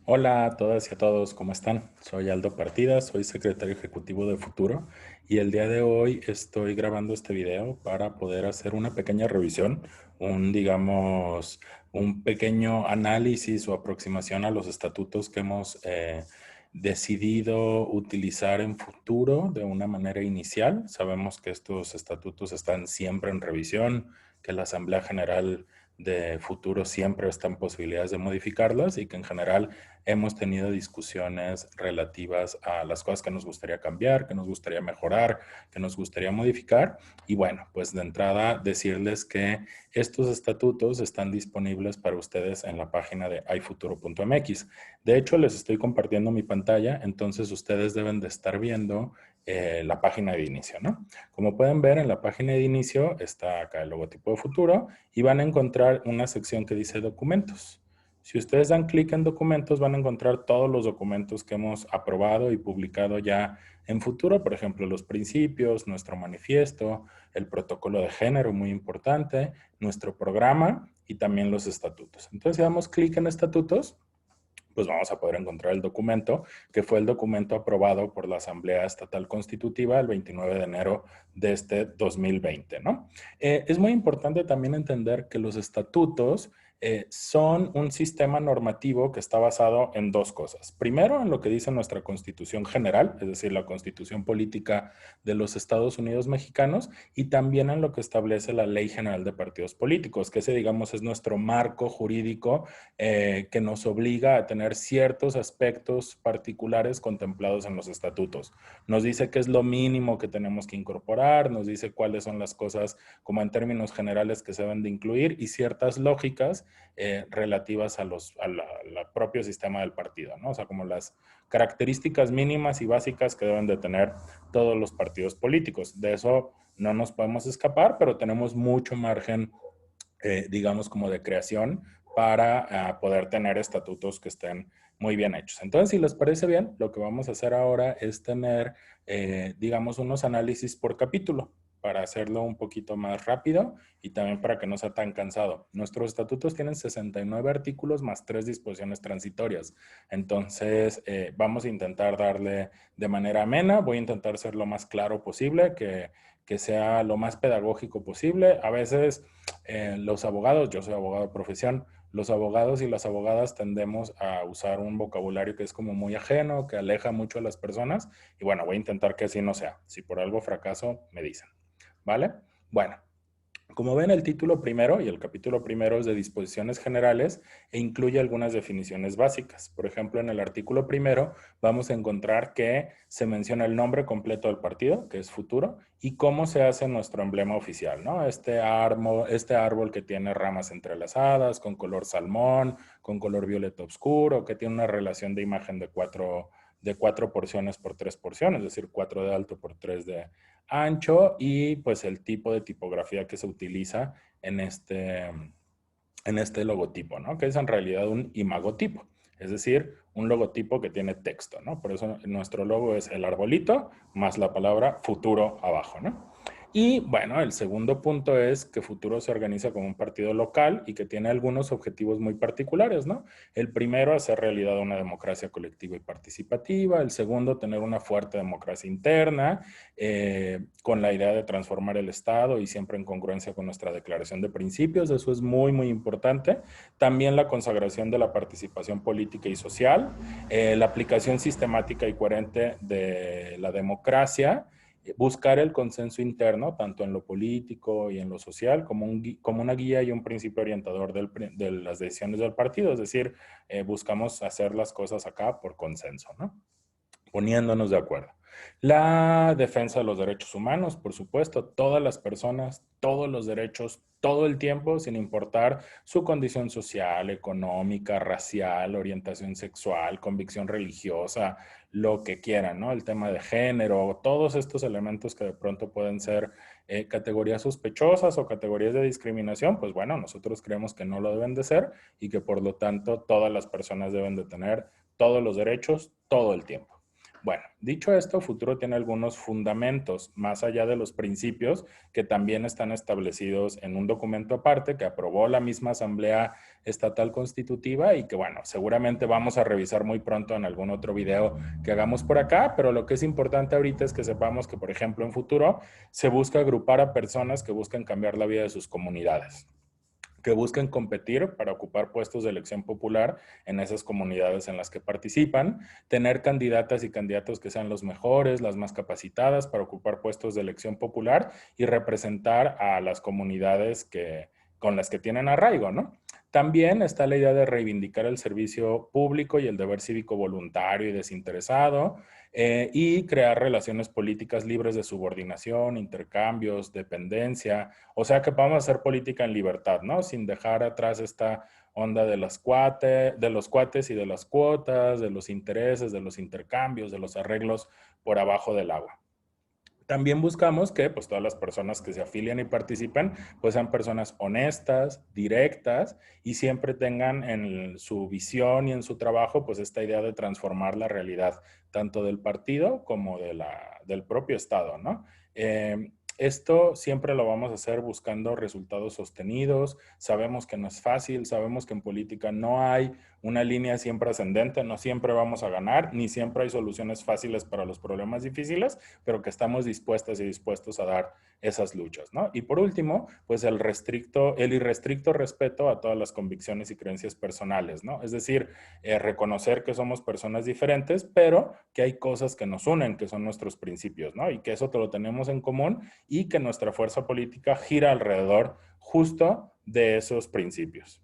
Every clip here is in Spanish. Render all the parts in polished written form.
Hola a todas y a todos, ¿cómo están? Soy Aldo Partidas, soy secretario ejecutivo de Futuro y el día de hoy estoy grabando este video para poder hacer una pequeña revisión, un pequeño análisis o aproximación a los estatutos que hemos decidido utilizar en Futuro de una manera inicial. Sabemos que estos estatutos están siempre en revisión, que la Asamblea General de Futuro siempre está en posibilidades de modificarlas y que en general hemos tenido discusiones relativas a las cosas que nos gustaría cambiar, que nos gustaría mejorar, que nos gustaría modificar. Y bueno, pues de entrada decirles que estos estatutos están disponibles para ustedes en la página de hayfuturo.mx. De hecho, les estoy compartiendo mi pantalla, entonces ustedes deben de estar viendo la página de inicio, ¿no? Como pueden ver, en la página de inicio está acá el logotipo de Futuro y van a encontrar una sección que dice documentos. Si ustedes dan clic en documentos, van a encontrar todos los documentos que hemos aprobado y publicado ya en Futuro, por ejemplo, los principios, nuestro manifiesto, el protocolo de género, muy importante, nuestro programa y también los estatutos. Entonces, si damos clic en estatutos, pues vamos a poder encontrar el documento, que fue el documento aprobado por la Asamblea Estatal Constitutiva el 29 de enero de este 2020, ¿no? Es muy importante también entender que los estatutos son un sistema normativo que está basado en dos cosas. Primero, en lo que dice nuestra Constitución General, es decir, la Constitución Política de los Estados Unidos Mexicanos, y también en lo que establece la Ley General de Partidos Políticos, que ese, digamos, es nuestro marco jurídico que nos obliga a tener ciertos aspectos particulares contemplados en los estatutos. Nos dice qué es lo mínimo que tenemos que incorporar, nos dice cuáles son las cosas como en términos generales que se deben de incluir y ciertas lógicas relativas al propio sistema del partido, ¿no? O sea, como las características mínimas y básicas que deben de tener todos los partidos políticos. De eso no nos podemos escapar, pero tenemos mucho margen, digamos, como de creación para poder tener estatutos que estén muy bien hechos. Entonces, si les parece bien, lo que vamos a hacer ahora es tener, digamos, unos análisis por capítulo para hacerlo un poquito más rápido y también para que no sea tan cansado. Nuestros estatutos tienen 69 artículos más 3 disposiciones transitorias. Entonces, vamos a intentar darle de manera amena. Voy a intentar ser lo más claro posible, que sea lo más pedagógico posible. A veces los abogados, yo soy abogado de profesión, los abogados y las abogadas tendemos a usar un vocabulario que es como muy ajeno, que aleja mucho a las personas. Y bueno, voy a intentar que así no sea. Si por algo fracaso, me dicen. ¿Vale? Bueno, como ven, el título primero y el capítulo primero es de disposiciones generales e incluye algunas definiciones básicas. Por ejemplo, en el artículo primero vamos a encontrar que se menciona el nombre completo del partido, que es Futuro, y cómo se hace nuestro emblema oficial, ¿no? Este árbol que tiene ramas entrelazadas, con color salmón, con color violeta oscuro, que tiene una relación de imagen de cuatro porciones por tres porciones, es decir, 4 de alto por 3 de ancho, y pues el tipo de tipografía que se utiliza en este logotipo, ¿no? Que es en realidad un imagotipo, es decir, un logotipo que tiene texto, ¿no? Por eso nuestro logo es el arbolito más la palabra futuro abajo, ¿no? Y bueno, el segundo punto es que Futuro se organiza como un partido local y que tiene algunos objetivos muy particulares, ¿no? El primero, hacer realidad una democracia colectiva y participativa. El segundo, tener una fuerte democracia interna, con la idea de transformar el Estado y siempre en congruencia con nuestra declaración de principios. Eso es muy, muy importante. También la consagración de la participación política y social, la aplicación sistemática y coherente de la democracia, buscar el consenso interno, tanto en lo político y en lo social, como una guía y un principio orientador de las decisiones del partido. Es decir, buscamos hacer las cosas acá por consenso, ¿no? Poniéndonos de acuerdo. La defensa de los derechos humanos, por supuesto, todas las personas, todos los derechos, todo el tiempo, sin importar su condición social, económica, racial, orientación sexual, convicción religiosa, lo que quieran, ¿no? El tema de género, todos estos elementos que de pronto pueden ser categorías sospechosas o categorías de discriminación, pues bueno, nosotros creemos que no lo deben de ser y que por lo tanto todas las personas deben de tener todos los derechos todo el tiempo. Bueno, dicho esto, Futuro tiene algunos fundamentos, más allá de los principios, que también están establecidos en un documento aparte que aprobó la misma Asamblea Estatal Constitutiva y que, bueno, seguramente vamos a revisar muy pronto en algún otro video que hagamos por acá, pero lo que es importante ahorita es que sepamos que, por ejemplo, en Futuro se busca agrupar a personas que buscan cambiar la vida de sus comunidades, que busquen competir para ocupar puestos de elección popular en esas comunidades en las que participan, tener candidatas y candidatos que sean los mejores, las más capacitadas para ocupar puestos de elección popular y representar a las comunidades con las que tienen arraigo, ¿no? También está la idea de reivindicar el servicio público y el deber cívico voluntario y desinteresado, y crear relaciones políticas libres de subordinación, intercambios, dependencia, o sea que vamos a hacer política en libertad, ¿no? Sin dejar atrás esta onda de de los cuates y de las cuotas, de los intereses, de los intercambios, de los arreglos por abajo del agua. También buscamos que pues, todas las personas que se afilian y participen pues, sean personas honestas, directas y siempre tengan en su visión y en su trabajo pues, esta idea de transformar la realidad tanto del partido como del propio Estado, ¿no? Esto siempre lo vamos a hacer buscando resultados sostenidos. Sabemos que no es fácil, sabemos que en política no hay una línea siempre ascendente, no siempre vamos a ganar, ni siempre hay soluciones fáciles para los problemas difíciles, pero que estamos dispuestas y dispuestos a dar esas luchas, ¿no? Y por último, pues el irrestricto respeto a todas las convicciones y creencias personales, ¿no? Es decir, reconocer que somos personas diferentes, pero que hay cosas que nos unen, que son nuestros principios, ¿no? Y que eso te lo tenemos en común y que nuestra fuerza política gira alrededor justo de esos principios.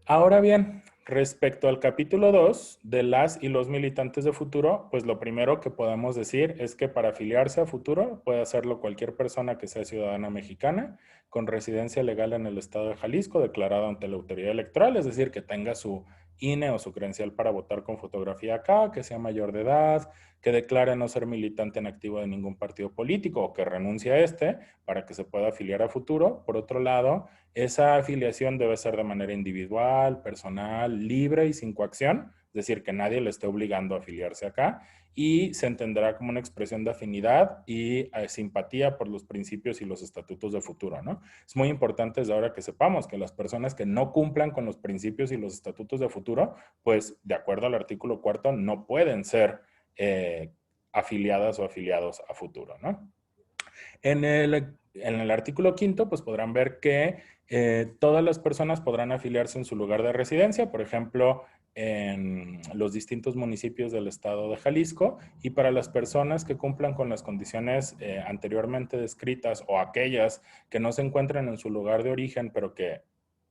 Ahora bien, respecto al capítulo 2 de las y los militantes de Futuro, pues lo primero que podemos decir es que para afiliarse a Futuro puede hacerlo cualquier persona que sea ciudadana mexicana con residencia legal en el estado de Jalisco, declarada ante la autoridad electoral, es decir, que tenga su INE o su credencial para votar con fotografía acá, que sea mayor de edad, que declare no ser militante en activo de ningún partido político o que renuncie a este para que se pueda afiliar a Futuro. Por otro lado, esa afiliación debe ser de manera individual, personal, libre y sin coacción, es decir, que nadie le esté obligando a afiliarse acá y se entenderá como una expresión de afinidad y simpatía por los principios y los estatutos de Futuro, ¿no? Es muy importante desde ahora que sepamos que las personas que no cumplan con los principios y los estatutos de Futuro, pues de acuerdo al artículo 4 no pueden ser afiliadas o afiliados a Futuro, ¿no? En el artículo quinto, pues podrán ver que todas las personas podrán afiliarse en su lugar de residencia, por ejemplo, en los distintos municipios del estado de Jalisco, y para las personas que cumplan con las condiciones anteriormente descritas o aquellas que no se encuentran en su lugar de origen, pero que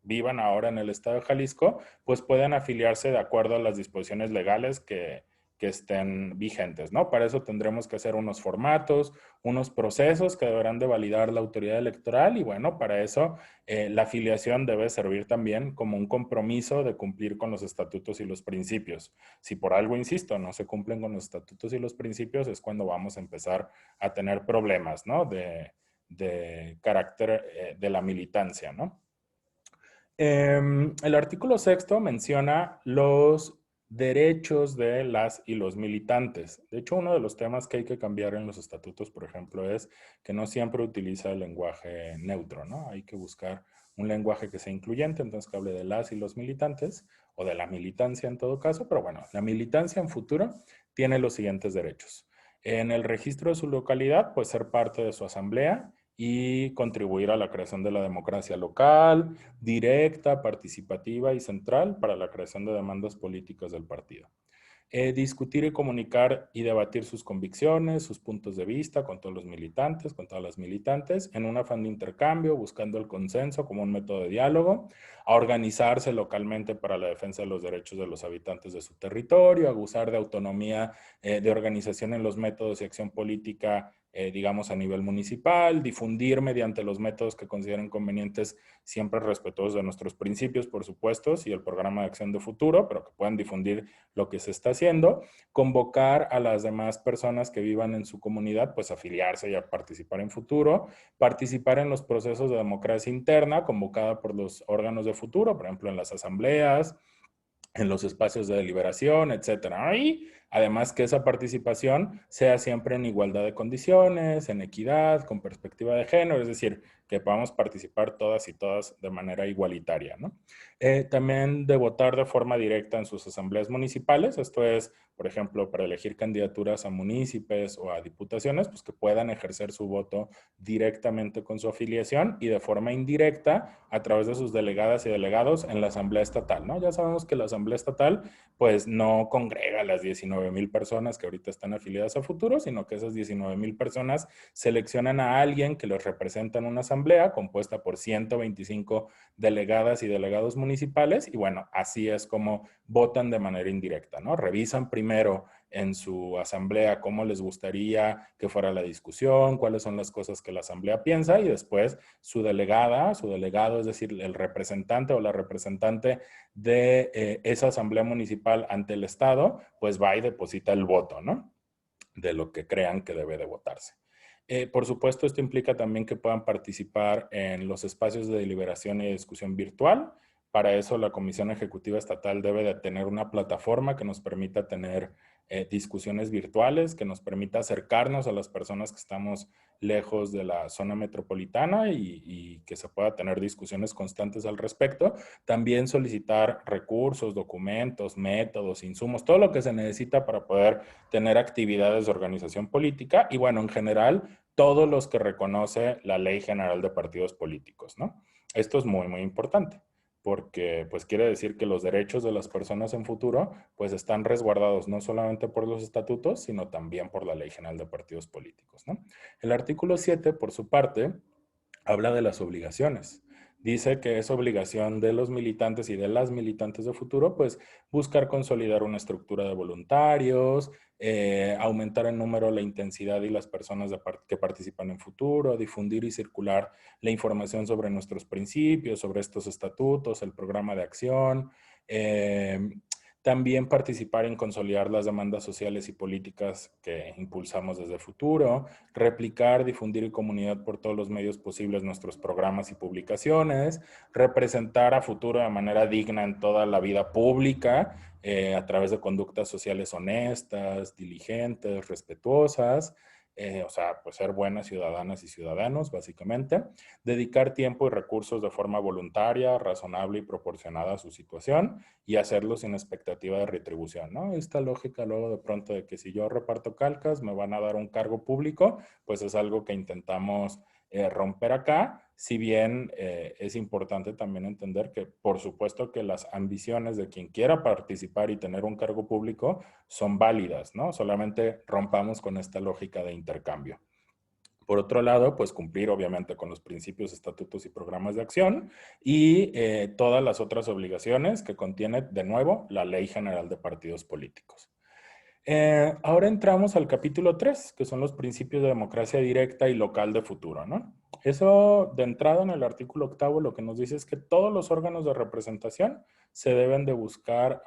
vivan ahora en el estado de Jalisco, pues pueden afiliarse de acuerdo a las disposiciones legales que estén vigentes, ¿no? Para eso tendremos que hacer unos formatos, unos procesos que deberán de validar la autoridad electoral y bueno, para eso la afiliación debe servir también como un compromiso de cumplir con los estatutos y los principios. Si por algo, insisto, no se cumplen con los estatutos y los principios, es cuando vamos a empezar a tener problemas, ¿no? De carácter de la militancia, ¿no? El artículo sexto menciona los derechos de las y los militantes. De hecho, uno de los temas que hay que cambiar en los estatutos, por ejemplo, es que no siempre utiliza el lenguaje neutro, ¿no? Hay que buscar un lenguaje que sea incluyente, entonces que hable de las y los militantes, o de la militancia en todo caso, pero bueno, la militancia en Futuro tiene los siguientes derechos. En el registro de su localidad, pues ser parte de su asamblea y contribuir a la creación de la democracia local, directa, participativa y central para la creación de demandas políticas del partido. Discutir y comunicar y debatir sus convicciones, sus puntos de vista con todos los militantes, con todas las militantes, en un afán de intercambio, buscando el consenso como un método de diálogo, a organizarse localmente para la defensa de los derechos de los habitantes de su territorio, a gozar de autonomía de organización en los métodos y acción política digamos, a nivel municipal, difundir mediante los métodos que consideren convenientes, siempre respetuosos de nuestros principios, por supuesto, y el programa de acción de Futuro, pero que puedan difundir lo que se está haciendo haciendo, convocar a las demás personas que vivan en su comunidad, pues afiliarse y a participar en Futuro, participar en los procesos de democracia interna convocada por los órganos de Futuro, por ejemplo, en las asambleas, en los espacios de deliberación, etcétera. Y además que esa participación sea siempre en igualdad de condiciones, en equidad, con perspectiva de género, es decir, que podamos participar todas y todas de manera igualitaria, ¿no? También de votar de forma directa en sus asambleas municipales, esto es, por ejemplo, para elegir candidaturas a municipios o a diputaciones, pues que puedan ejercer su voto directamente con su afiliación y de forma indirecta a través de sus delegadas y delegados en la asamblea estatal, ¿no? Ya sabemos que la asamblea estatal pues no congrega a las 19,000 personas que ahorita están afiliadas a Futuro, sino que esas 19,000 personas seleccionan a alguien que los representa en una asamblea compuesta por 125 delegadas y delegados municipales y bueno, así es como votan de manera indirecta, ¿no? Revisan primero en su asamblea cómo les gustaría que fuera la discusión, cuáles son las cosas que la asamblea piensa y después su delegada, su delegado, es decir, el representante o la representante de esa asamblea municipal ante el Estado, pues va y deposita el voto, ¿no? De lo que crean que debe de votarse. Por supuesto, esto implica también que puedan participar en los espacios de deliberación y discusión virtual. Para eso, la Comisión Ejecutiva Estatal debe de tener una plataforma que nos permita tener discusiones virtuales, que nos permita acercarnos a las personas que estamos lejos de la zona metropolitana y que se pueda tener discusiones constantes al respecto. También solicitar recursos, documentos, métodos, insumos, todo lo que se necesita para poder tener actividades de organización política y bueno, en general, todos los que reconoce la Ley General de Partidos Políticos, ¿no? Esto es muy, muy importante porque pues quiere decir que los derechos de las personas en futuro pues están resguardados no solamente por los estatutos, sino también por la Ley General de Partidos Políticos, ¿no? El artículo 7, por su parte, habla de las obligaciones. Dice que es obligación de los militantes y de las militantes de futuro, pues buscar consolidar una estructura de voluntarios, aumentar el número, la intensidad y las personas que participan en futuro, difundir y circular la información sobre nuestros principios, sobre estos estatutos, el programa de acción, eh, también participar en consolidar las demandas sociales y políticas que impulsamos desde Futuro, replicar, difundir y comunicar por todos los medios posibles nuestros programas y publicaciones, representar a Futuro de manera digna en toda la vida pública, a través de conductas sociales honestas, diligentes, respetuosas, o sea, pues ser buenas ciudadanas y ciudadanos, básicamente. Dedicar tiempo y recursos de forma voluntaria, razonable y proporcionada a su situación y hacerlo sin expectativa de retribución, ¿no? Esta lógica luego de pronto de que si yo reparto calcas me van a dar un cargo público, pues es algo que intentamos romper acá, si bien es importante también entender que por supuesto que las ambiciones de quien quiera participar y tener un cargo público son válidas, ¿no? Solamente rompamos con esta lógica de intercambio. Por otro lado, pues cumplir obviamente con los principios, estatutos y programas de acción y todas las otras obligaciones que contiene, de nuevo, la Ley General de Partidos Políticos. Ahora entramos al capítulo 3, que son los principios de democracia directa y local de futuro, ¿no? Eso de entrada en el artículo 8 lo que nos dice es que todos los órganos de representación se deben de buscar,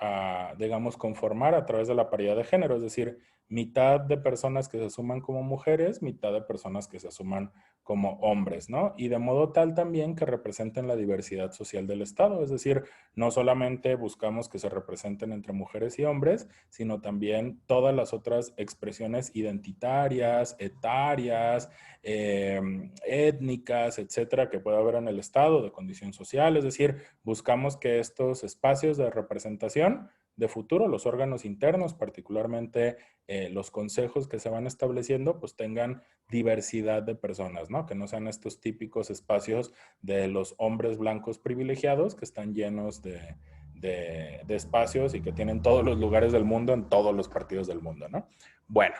digamos, conformar a través de la paridad de género, es decir, mitad de personas que se asuman como mujeres, mitad de personas que se asuman como hombres, ¿no? Y de modo tal también que representen la diversidad social del Estado, es decir, no solamente buscamos que se representen entre mujeres y hombres, sino también todas las otras expresiones identitarias, etarias, étnicas, etcétera, que pueda haber en el Estado, de condición social. Es decir, buscamos que estos espacios de representación de futuro, los órganos internos, particularmente los consejos que se van estableciendo, pues tengan diversidad de personas, ¿no? Que no sean estos típicos espacios de los hombres blancos privilegiados que están llenos de espacios y que tienen todos los lugares del mundo en todos los partidos del mundo, ¿no? Bueno,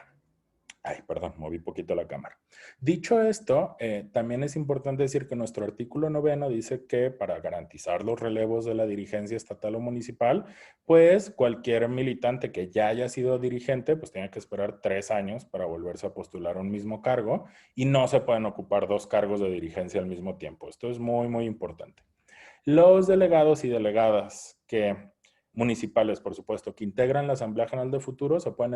ay, perdón, moví poquito la cámara. Dicho esto, también es importante decir que nuestro artículo 9 dice que para garantizar los relevos de la dirigencia estatal o municipal, pues cualquier militante que ya haya sido dirigente, pues tiene que esperar 3 años para volverse a postular a un mismo cargo y no se pueden ocupar 2 cargos de dirigencia al mismo tiempo. Esto es muy, muy importante. Los delegados y delegadas que municipales, por supuesto, que integran la Asamblea General de Futuro, se pueden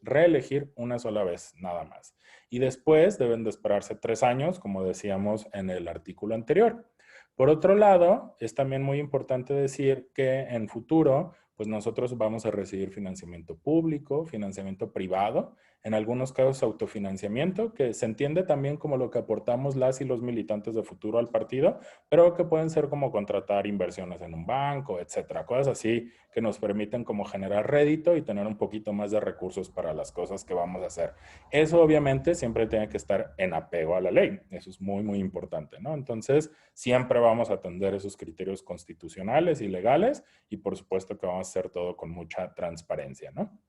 reelegir una sola vez, nada más. Y después deben de esperarse 3 años, como decíamos en el artículo anterior. Por otro lado, es también muy importante decir que en futuro, pues nosotros vamos a recibir financiamiento público, financiamiento privado, en algunos casos autofinanciamiento, que se entiende también como lo que aportamos las y los militantes de futuro al partido, pero que pueden ser como contratar inversiones en un banco, etcétera, cosas así que nos permiten como generar rédito y tener un poquito más de recursos para las cosas que vamos a hacer. Eso obviamente siempre tiene que estar en apego a la ley, eso es muy, muy importante, ¿no? Entonces, siempre vamos a atender esos criterios constitucionales y legales y por supuesto que vamos a hacer todo con mucha transparencia, ¿no?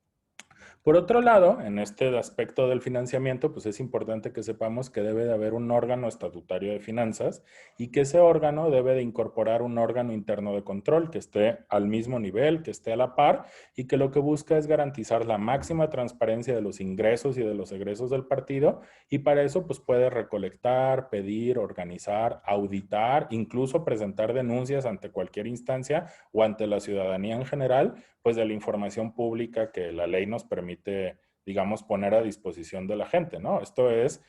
Por otro lado, en este aspecto del financiamiento, pues es importante que sepamos que debe de haber un órgano estatutario de finanzas y que ese órgano debe de incorporar un órgano interno de control que esté al mismo nivel, que esté a la par y que lo que busca es garantizar la máxima transparencia de los ingresos y de los egresos del partido y para eso pues puede recolectar, pedir, organizar, auditar, incluso presentar denuncias ante cualquier instancia o ante la ciudadanía en general pues de la información pública que la ley nos permite, digamos, poner a disposición de la gente, ¿no? Esto es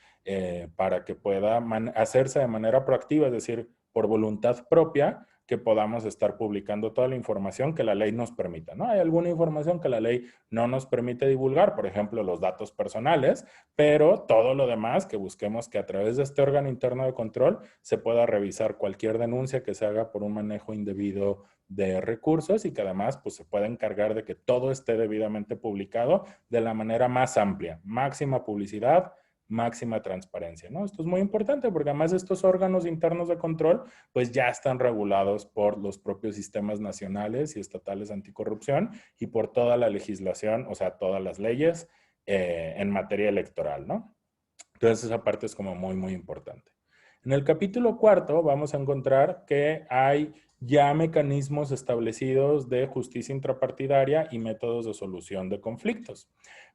para que pueda hacerse de manera proactiva, es decir, por voluntad propia, que podamos estar publicando toda la información que la ley nos permita, ¿no? Hay alguna información que la ley no nos permite divulgar, por ejemplo, los datos personales, pero todo lo demás que busquemos que a través de este órgano interno de control se pueda revisar cualquier denuncia que se haga por un manejo indebido de recursos y que además pues, se pueda encargar de que todo esté debidamente publicado de la manera más amplia, máxima publicidad, máxima transparencia, ¿no? Esto es muy importante porque además estos órganos internos de control pues ya están regulados por los propios sistemas nacionales y estatales anticorrupción y por toda la legislación, o sea, todas las leyes en materia electoral, ¿no? Entonces esa parte es como muy, muy importante. En el capítulo cuarto vamos a encontrar que hay ya mecanismos establecidos de justicia intrapartidaria y métodos de solución de conflictos.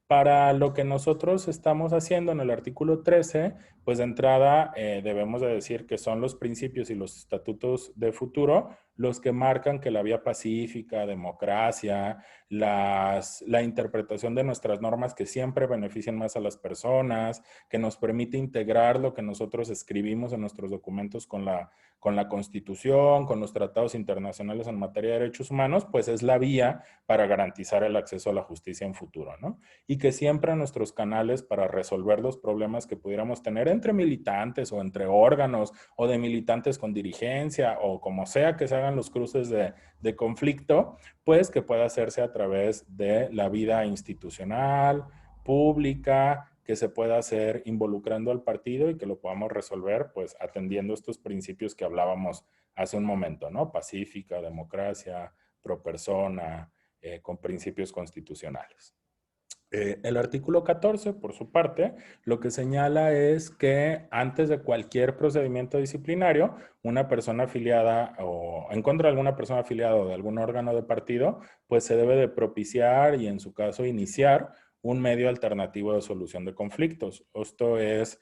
Para lo que nosotros estamos haciendo en el artículo 13, pues de entrada debemos de decir que son los principios y los estatutos de futuro los que marcan que la vía pacífica, democracia, la interpretación de nuestras normas que siempre benefician más a las personas, que nos permite integrar lo que nosotros escribimos en nuestros documentos con la Constitución, con los tratados internacionales en materia de derechos humanos, pues es la vía para garantizar el acceso a la justicia en futuro, ¿no? Y que siempre nuestros canales para resolver los problemas que pudiéramos tener entre militantes o entre órganos o de militantes con dirigencia o como sea que se hagan los cruces de conflicto, pues que pueda hacerse a través de la vida institucional, pública, que se pueda hacer involucrando al partido y que lo podamos resolver pues atendiendo estos principios que hablábamos hace un momento, ¿no? Pacífica, democracia, pro persona, con principios constitucionales. El artículo 14, por su parte, lo que señala es que antes de cualquier procedimiento disciplinario, una persona afiliada o en contra de alguna persona afiliada o de algún órgano de partido, pues se debe de propiciar y en su caso iniciar un medio alternativo de solución de conflictos. Esto es,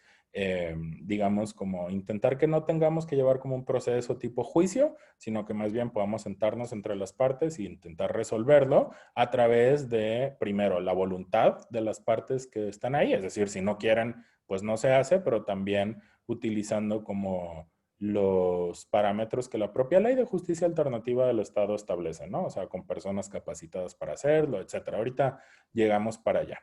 digamos, como intentar que no tengamos que llevar como un proceso tipo juicio, sino que más bien podamos sentarnos entre las partes e intentar resolverlo a través de, primero, la voluntad de las partes que están ahí, es decir, si no quieren, pues no se hace, pero también utilizando como los parámetros que la propia ley de justicia alternativa del Estado establece, ¿no? O sea, con personas capacitadas para hacerlo, etcétera. Ahorita llegamos para allá.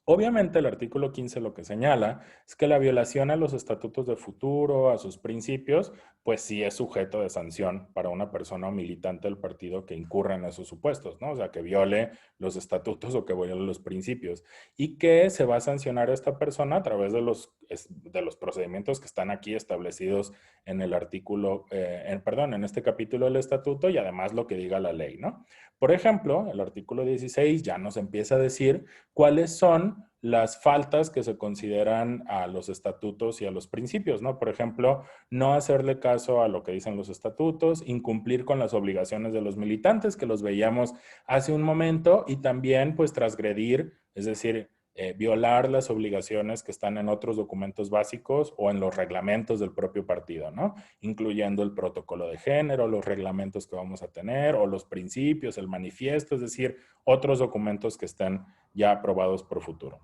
Obviamente el artículo 15 lo que señala es que la violación a los estatutos de futuro, a sus principios, pues sí es sujeto de sanción para una persona o militante del partido que incurra en esos supuestos, ¿no? O sea, que viole los estatutos o que viole los principios. Y que se va a sancionar a esta persona a través de los procedimientos que están aquí establecidos en el artículo, en este capítulo del estatuto y además lo que diga la ley, ¿no? Por ejemplo, el artículo 16 ya nos empieza a decir cuáles son las faltas que se consideran a los estatutos y a los principios, ¿no? Por ejemplo, no hacerle caso a lo que dicen los estatutos, incumplir con las obligaciones de los militantes, que los veíamos hace un momento, y también, pues, transgredir, es decir, violar las obligaciones que están en otros documentos básicos o en los reglamentos del propio partido, ¿no? Incluyendo el protocolo de género, los reglamentos que vamos a tener, o los principios, el manifiesto, es decir, otros documentos que estén ya aprobados por futuro.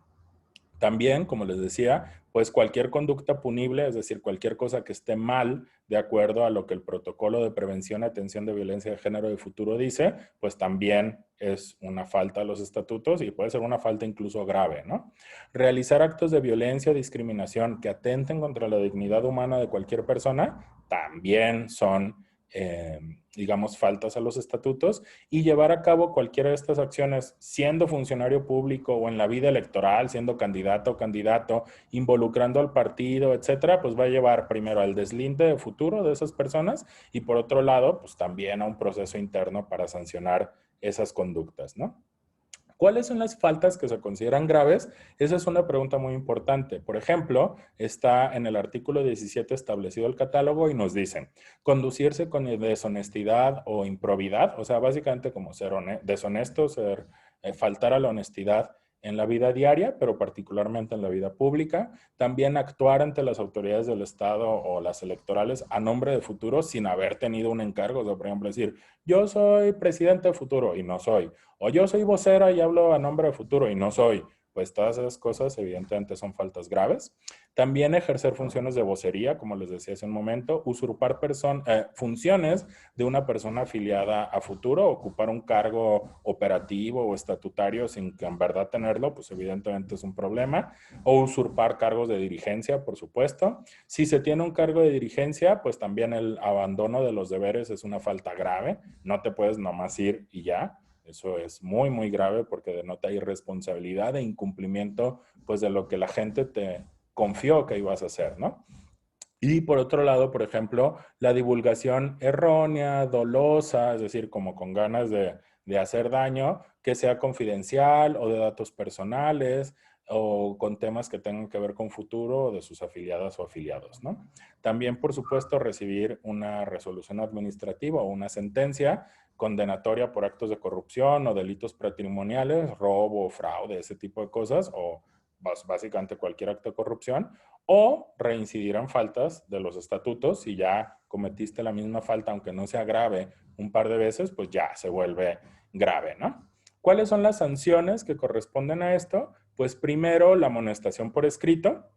También, como les decía, pues cualquier conducta punible, es decir, cualquier cosa que esté mal de acuerdo a lo que el protocolo de prevención y atención de violencia de género de futuro dice, pues también es una falta a los estatutos y puede ser una falta incluso grave, ¿no? Realizar actos de violencia o discriminación que atenten contra la dignidad humana de cualquier persona también son, digamos, faltas a los estatutos, y llevar a cabo cualquiera de estas acciones siendo funcionario público o en la vida electoral, siendo candidato o candidato, involucrando al partido, etcétera, pues va a llevar primero al deslinde de futuro de esas personas y por otro lado, pues también a un proceso interno para sancionar esas conductas, ¿no? ¿Cuáles son las faltas que se consideran graves? Esa es una pregunta muy importante. Por ejemplo, está en el artículo 17 establecido el catálogo y nos dicen, conducirse con deshonestidad o improbidad, o sea, básicamente como ser deshonesto, faltar a la honestidad en la vida diaria, pero particularmente en la vida pública. También actuar ante las autoridades del Estado o las electorales a nombre de futuro sin haber tenido un encargo. O sea, por ejemplo, decir, yo soy presidente de futuro y no soy. O yo soy vocera y hablo a nombre de futuro y no soy. Pues todas esas cosas evidentemente son faltas graves. También ejercer funciones de vocería, como les decía hace un momento, usurpar funciones de una persona afiliada a futuro, ocupar un cargo operativo o estatutario sin que en verdad tenerlo, pues evidentemente es un problema. O usurpar cargos de dirigencia, por supuesto. Si se tiene un cargo de dirigencia, pues también el abandono de los deberes es una falta grave. No te puedes nomás ir y ya. Eso es muy, muy grave porque denota irresponsabilidad e incumplimiento, pues, de lo que la gente te confió que ibas a hacer, ¿no? Y por otro lado, por ejemplo, la divulgación errónea, dolosa, es decir, como con ganas de hacer daño, que sea confidencial o de datos personales o con temas que tengan que ver con futuro de sus afiliadas o afiliados, ¿no? También, por supuesto, recibir una resolución administrativa o una sentencia condenatoria por actos de corrupción o delitos patrimoniales, robo, fraude, ese tipo de cosas, o básicamente cualquier acto de corrupción, o reincidir en faltas de los estatutos. Si ya cometiste la misma falta, aunque no sea grave, un par de veces, pues ya se vuelve grave, ¿no? ¿Cuáles son las sanciones que corresponden a esto? Pues primero la amonestación por escrito,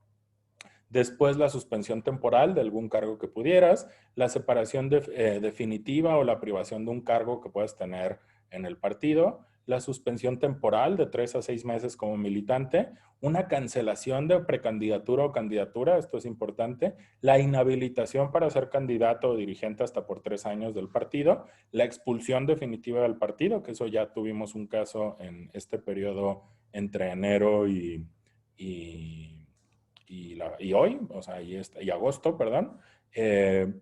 después la suspensión temporal de algún cargo que pudieras, la separación definitiva o la privación de un cargo que puedas tener en el partido, la suspensión temporal de 3 a 6 meses como militante, una cancelación de precandidatura o candidatura, esto es importante, la inhabilitación para ser candidato o dirigente hasta por 3 años del partido, la expulsión definitiva del partido, que eso ya tuvimos un caso en este periodo entre enero y hoy, o sea, y agosto, perdón, eh,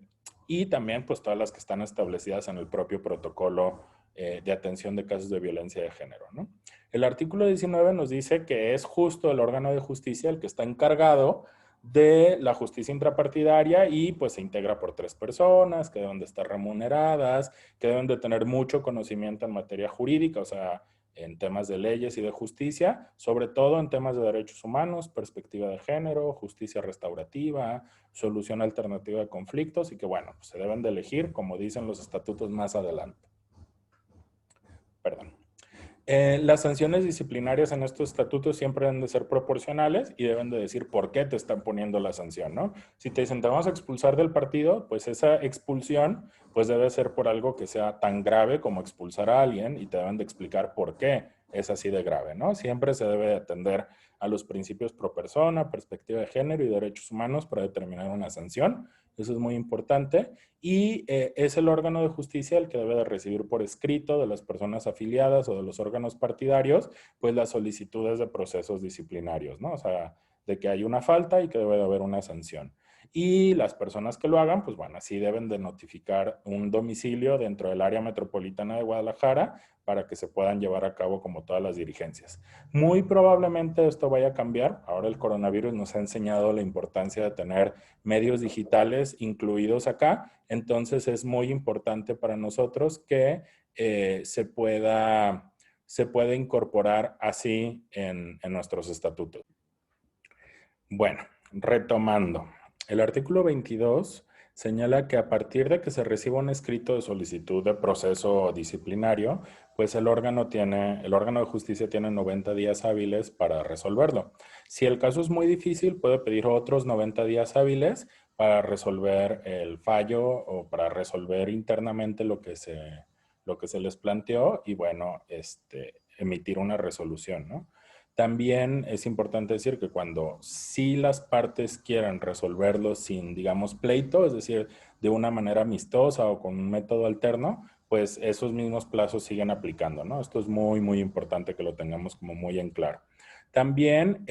y también pues todas las que están establecidas en el propio protocolo de atención de casos de violencia de género, ¿no? El artículo 19 nos dice que es justo el órgano de justicia el que está encargado de la justicia intrapartidaria y pues se integra por 3 personas que deben de estar remuneradas, que deben de tener mucho conocimiento en materia jurídica, o sea, en temas de leyes y de justicia, sobre todo en temas de derechos humanos, perspectiva de género, justicia restaurativa, solución alternativa de conflictos y que, bueno, pues se deben de elegir, como dicen los estatutos más adelante. Perdón. Las sanciones disciplinarias en estos estatutos siempre deben de ser proporcionales y deben de decir por qué te están poniendo la sanción, ¿no? Si te dicen te vamos a expulsar del partido, pues esa expulsión pues debe ser por algo que sea tan grave como expulsar a alguien y te deben de explicar por qué es así de grave, ¿no? Siempre se debe atender a los principios pro persona, perspectiva de género y derechos humanos para determinar una sanción. Eso es muy importante y es el órgano de justicia el que debe de recibir por escrito de las personas afiliadas o de los órganos partidarios, pues las solicitudes de procesos disciplinarios, ¿no? O sea, de que hay una falta y que debe de haber una sanción. Y las personas que lo hagan, pues bueno, sí deben de notificar un domicilio dentro del área metropolitana de Guadalajara para que se puedan llevar a cabo como todas las dirigencias. Muy probablemente esto vaya a cambiar. Ahora el coronavirus nos ha enseñado la importancia de tener medios digitales incluidos acá. Entonces es muy importante para nosotros que se pueda se puede incorporar así en nuestros estatutos. Bueno, retomando, el artículo 22 señala que a partir de que se reciba un escrito de solicitud de proceso disciplinario, pues el órgano de justicia tiene 90 días hábiles para resolverlo. Si el caso es muy difícil, puede pedir otros 90 días hábiles para resolver el fallo o para resolver internamente lo que se les planteó y bueno, emitir una resolución, ¿no? También es importante decir que cuando sí las partes quieran resolverlo sin, digamos, pleito, es decir, de una manera amistosa o con un método alterno, pues esos mismos plazos siguen aplicando, ¿no? Esto es muy, muy importante que lo tengamos como muy en claro. También,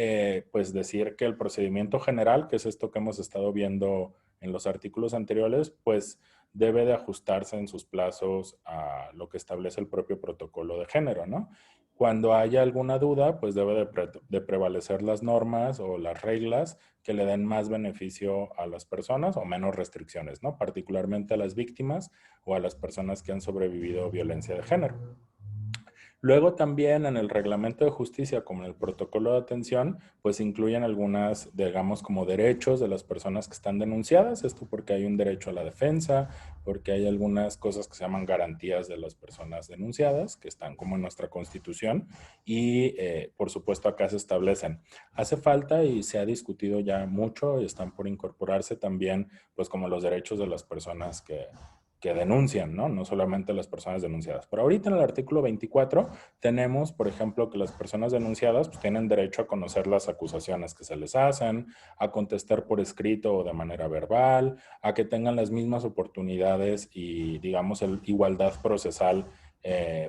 pues decir que el procedimiento general, que es esto que hemos estado viendo en los artículos anteriores, pues debe de ajustarse en sus plazos a lo que establece el propio protocolo de género, ¿no? Cuando haya alguna duda, pues debe de prevalecer las normas o las reglas que le den más beneficio a las personas o menos restricciones, ¿no? Particularmente a las víctimas o a las personas que han sobrevivido a violencia de género. Luego también en el reglamento de justicia, como en el protocolo de atención, pues incluyen algunas, digamos, como derechos de las personas que están denunciadas. Esto porque hay un derecho a la defensa, porque hay algunas cosas que se llaman garantías de las personas denunciadas, que están como en nuestra Constitución y, por supuesto, acá se establecen. Hace falta y se ha discutido ya mucho y están por incorporarse también, pues como los derechos de las personas que denuncian, ¿no? No solamente las personas denunciadas. Pero ahorita en el artículo 24 tenemos, por ejemplo, que las personas denunciadas pues, tienen derecho a conocer las acusaciones que se les hacen, a contestar por escrito o de manera verbal, a que tengan las mismas oportunidades y, digamos, igualdad procesal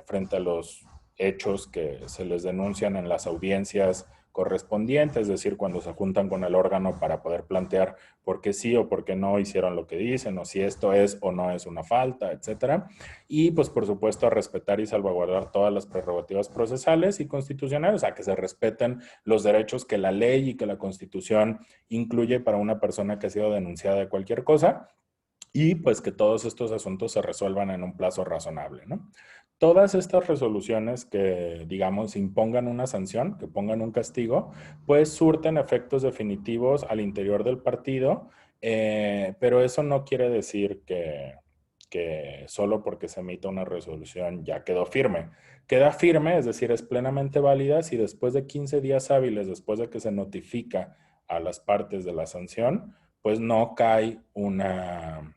frente a los hechos que se les denuncian en las audiencias correspondientes, es decir, cuando se juntan con el órgano para poder plantear por qué sí o por qué no hicieron lo que dicen, o si esto es o no es una falta, etcétera. Y pues por supuesto a respetar y salvaguardar todas las prerrogativas procesales y constitucionales, a que se respeten los derechos que la ley y que la Constitución incluye para una persona que ha sido denunciada de cualquier cosa y pues que todos estos asuntos se resuelvan en un plazo razonable, ¿no? Todas estas resoluciones que, digamos, impongan una sanción, que pongan un castigo, pues surten efectos definitivos al interior del partido, pero eso no quiere decir que solo porque se emita una resolución ya quedó firme. Queda firme, es decir, es plenamente válida si después de 15 días hábiles, después de que se notifica a las partes de la sanción, pues no cae una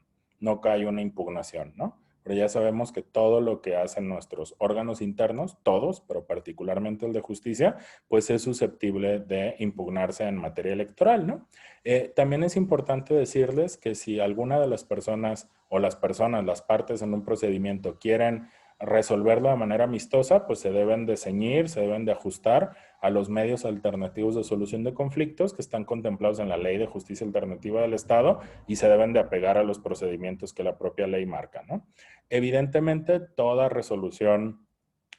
impugnación, ¿no? Pero ya sabemos que todo lo que hacen nuestros órganos internos, todos, pero particularmente el de justicia, pues es susceptible de impugnarse en materia electoral, ¿no? También es importante decirles que si alguna de las personas o las partes en un procedimiento quieren resolverlo de manera amistosa, pues se deben de ceñir, se deben de ajustar a los medios alternativos de solución de conflictos que están contemplados en la Ley de Justicia Alternativa del Estado y se deben de apegar a los procedimientos que la propia ley marca, ¿no? Evidentemente, toda resolución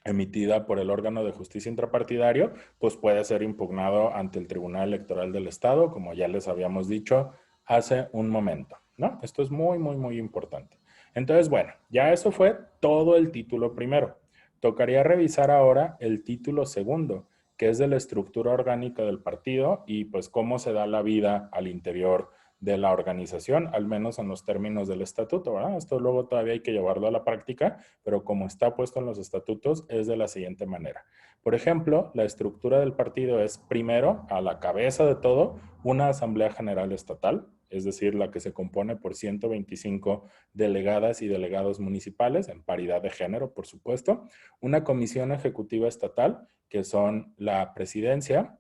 emitida por el órgano de justicia intrapartidario, pues puede ser impugnado ante el Tribunal Electoral del Estado, como ya les habíamos dicho hace un momento, ¿no? Esto es muy, muy, muy importante. Entonces, bueno, ya eso fue todo el título primero. Tocaría revisar ahora el título segundo, que es de la estructura orgánica del partido y pues cómo se da la vida al interior de la organización, al menos en los términos del estatuto, ¿verdad? Esto luego todavía hay que llevarlo a la práctica, pero como está puesto en los estatutos es de la siguiente manera. Por ejemplo, la estructura del partido es primero, a la cabeza de todo, una Asamblea General Estatal, es decir, la que se compone por 125 delegadas y delegados municipales, en paridad de género, por supuesto, una Comisión Ejecutiva Estatal, que son la presidencia,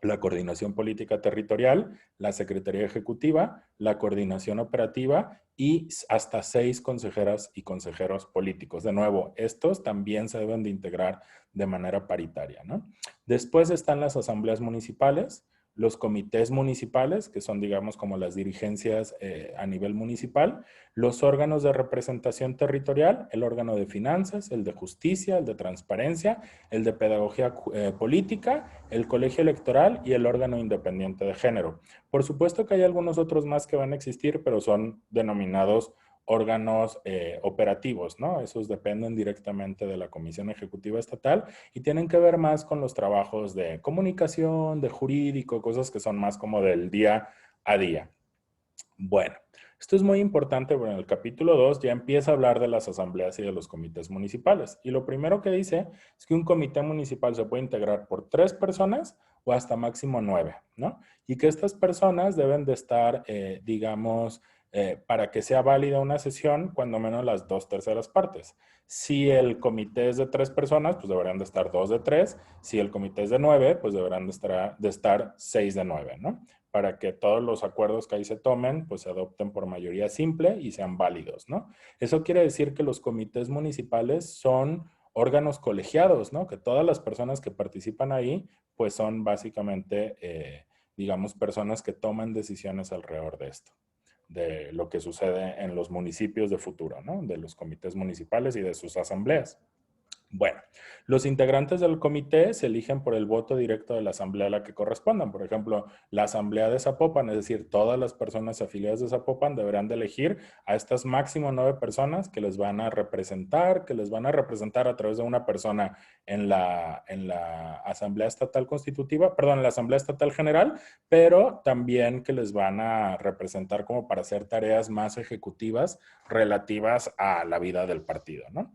la coordinación política territorial, la Secretaría Ejecutiva, la coordinación operativa y hasta 6 consejeras y consejeros políticos. De nuevo, estos también se deben de integrar de manera paritaria, ¿no? Después están las asambleas municipales, los comités municipales, que son, digamos, como las dirigencias a nivel municipal, los órganos de representación territorial, el órgano de finanzas, el de justicia, el de transparencia, el de pedagogía política, el colegio electoral y el órgano independiente de género. Por supuesto que hay algunos otros más que van a existir, pero son denominados órganos operativos, ¿no? Esos dependen directamente de la Comisión Ejecutiva Estatal y tienen que ver más con los trabajos de comunicación, de jurídico, cosas que son más como del día a día. Bueno, esto es muy importante porque en el capítulo 2 ya empieza a hablar de las asambleas y de los comités municipales. Y lo primero que dice es que un comité municipal se puede integrar por 3 personas o hasta máximo 9, ¿no? Y que estas personas deben de estar, digamos, para que sea válida una sesión, cuando menos las 2/3 partes. Si el comité es de 3 personas, pues deberán de estar 2 de 3. Si el comité es de 9, pues deberán de estar 6 de 9, ¿no? Para que todos los acuerdos que ahí se tomen, pues se adopten por mayoría simple y sean válidos, ¿no? Eso quiere decir que los comités municipales son órganos colegiados, ¿no? Que todas las personas que participan ahí, pues son básicamente, digamos, personas que toman decisiones alrededor de esto, de lo que sucede en los municipios de futuro, ¿no? De los comités municipales y de sus asambleas. Bueno, los integrantes del comité se eligen por el voto directo de la asamblea a la que correspondan. Por ejemplo, la asamblea de Zapopan, es decir, todas las personas afiliadas de Zapopan deberán de elegir a estas máximo 9 personas que les van a representar, a través de una persona en la asamblea estatal constitutiva, perdón, en la asamblea estatal general, pero también que les van a representar como para hacer tareas más ejecutivas relativas a la vida del partido, ¿no?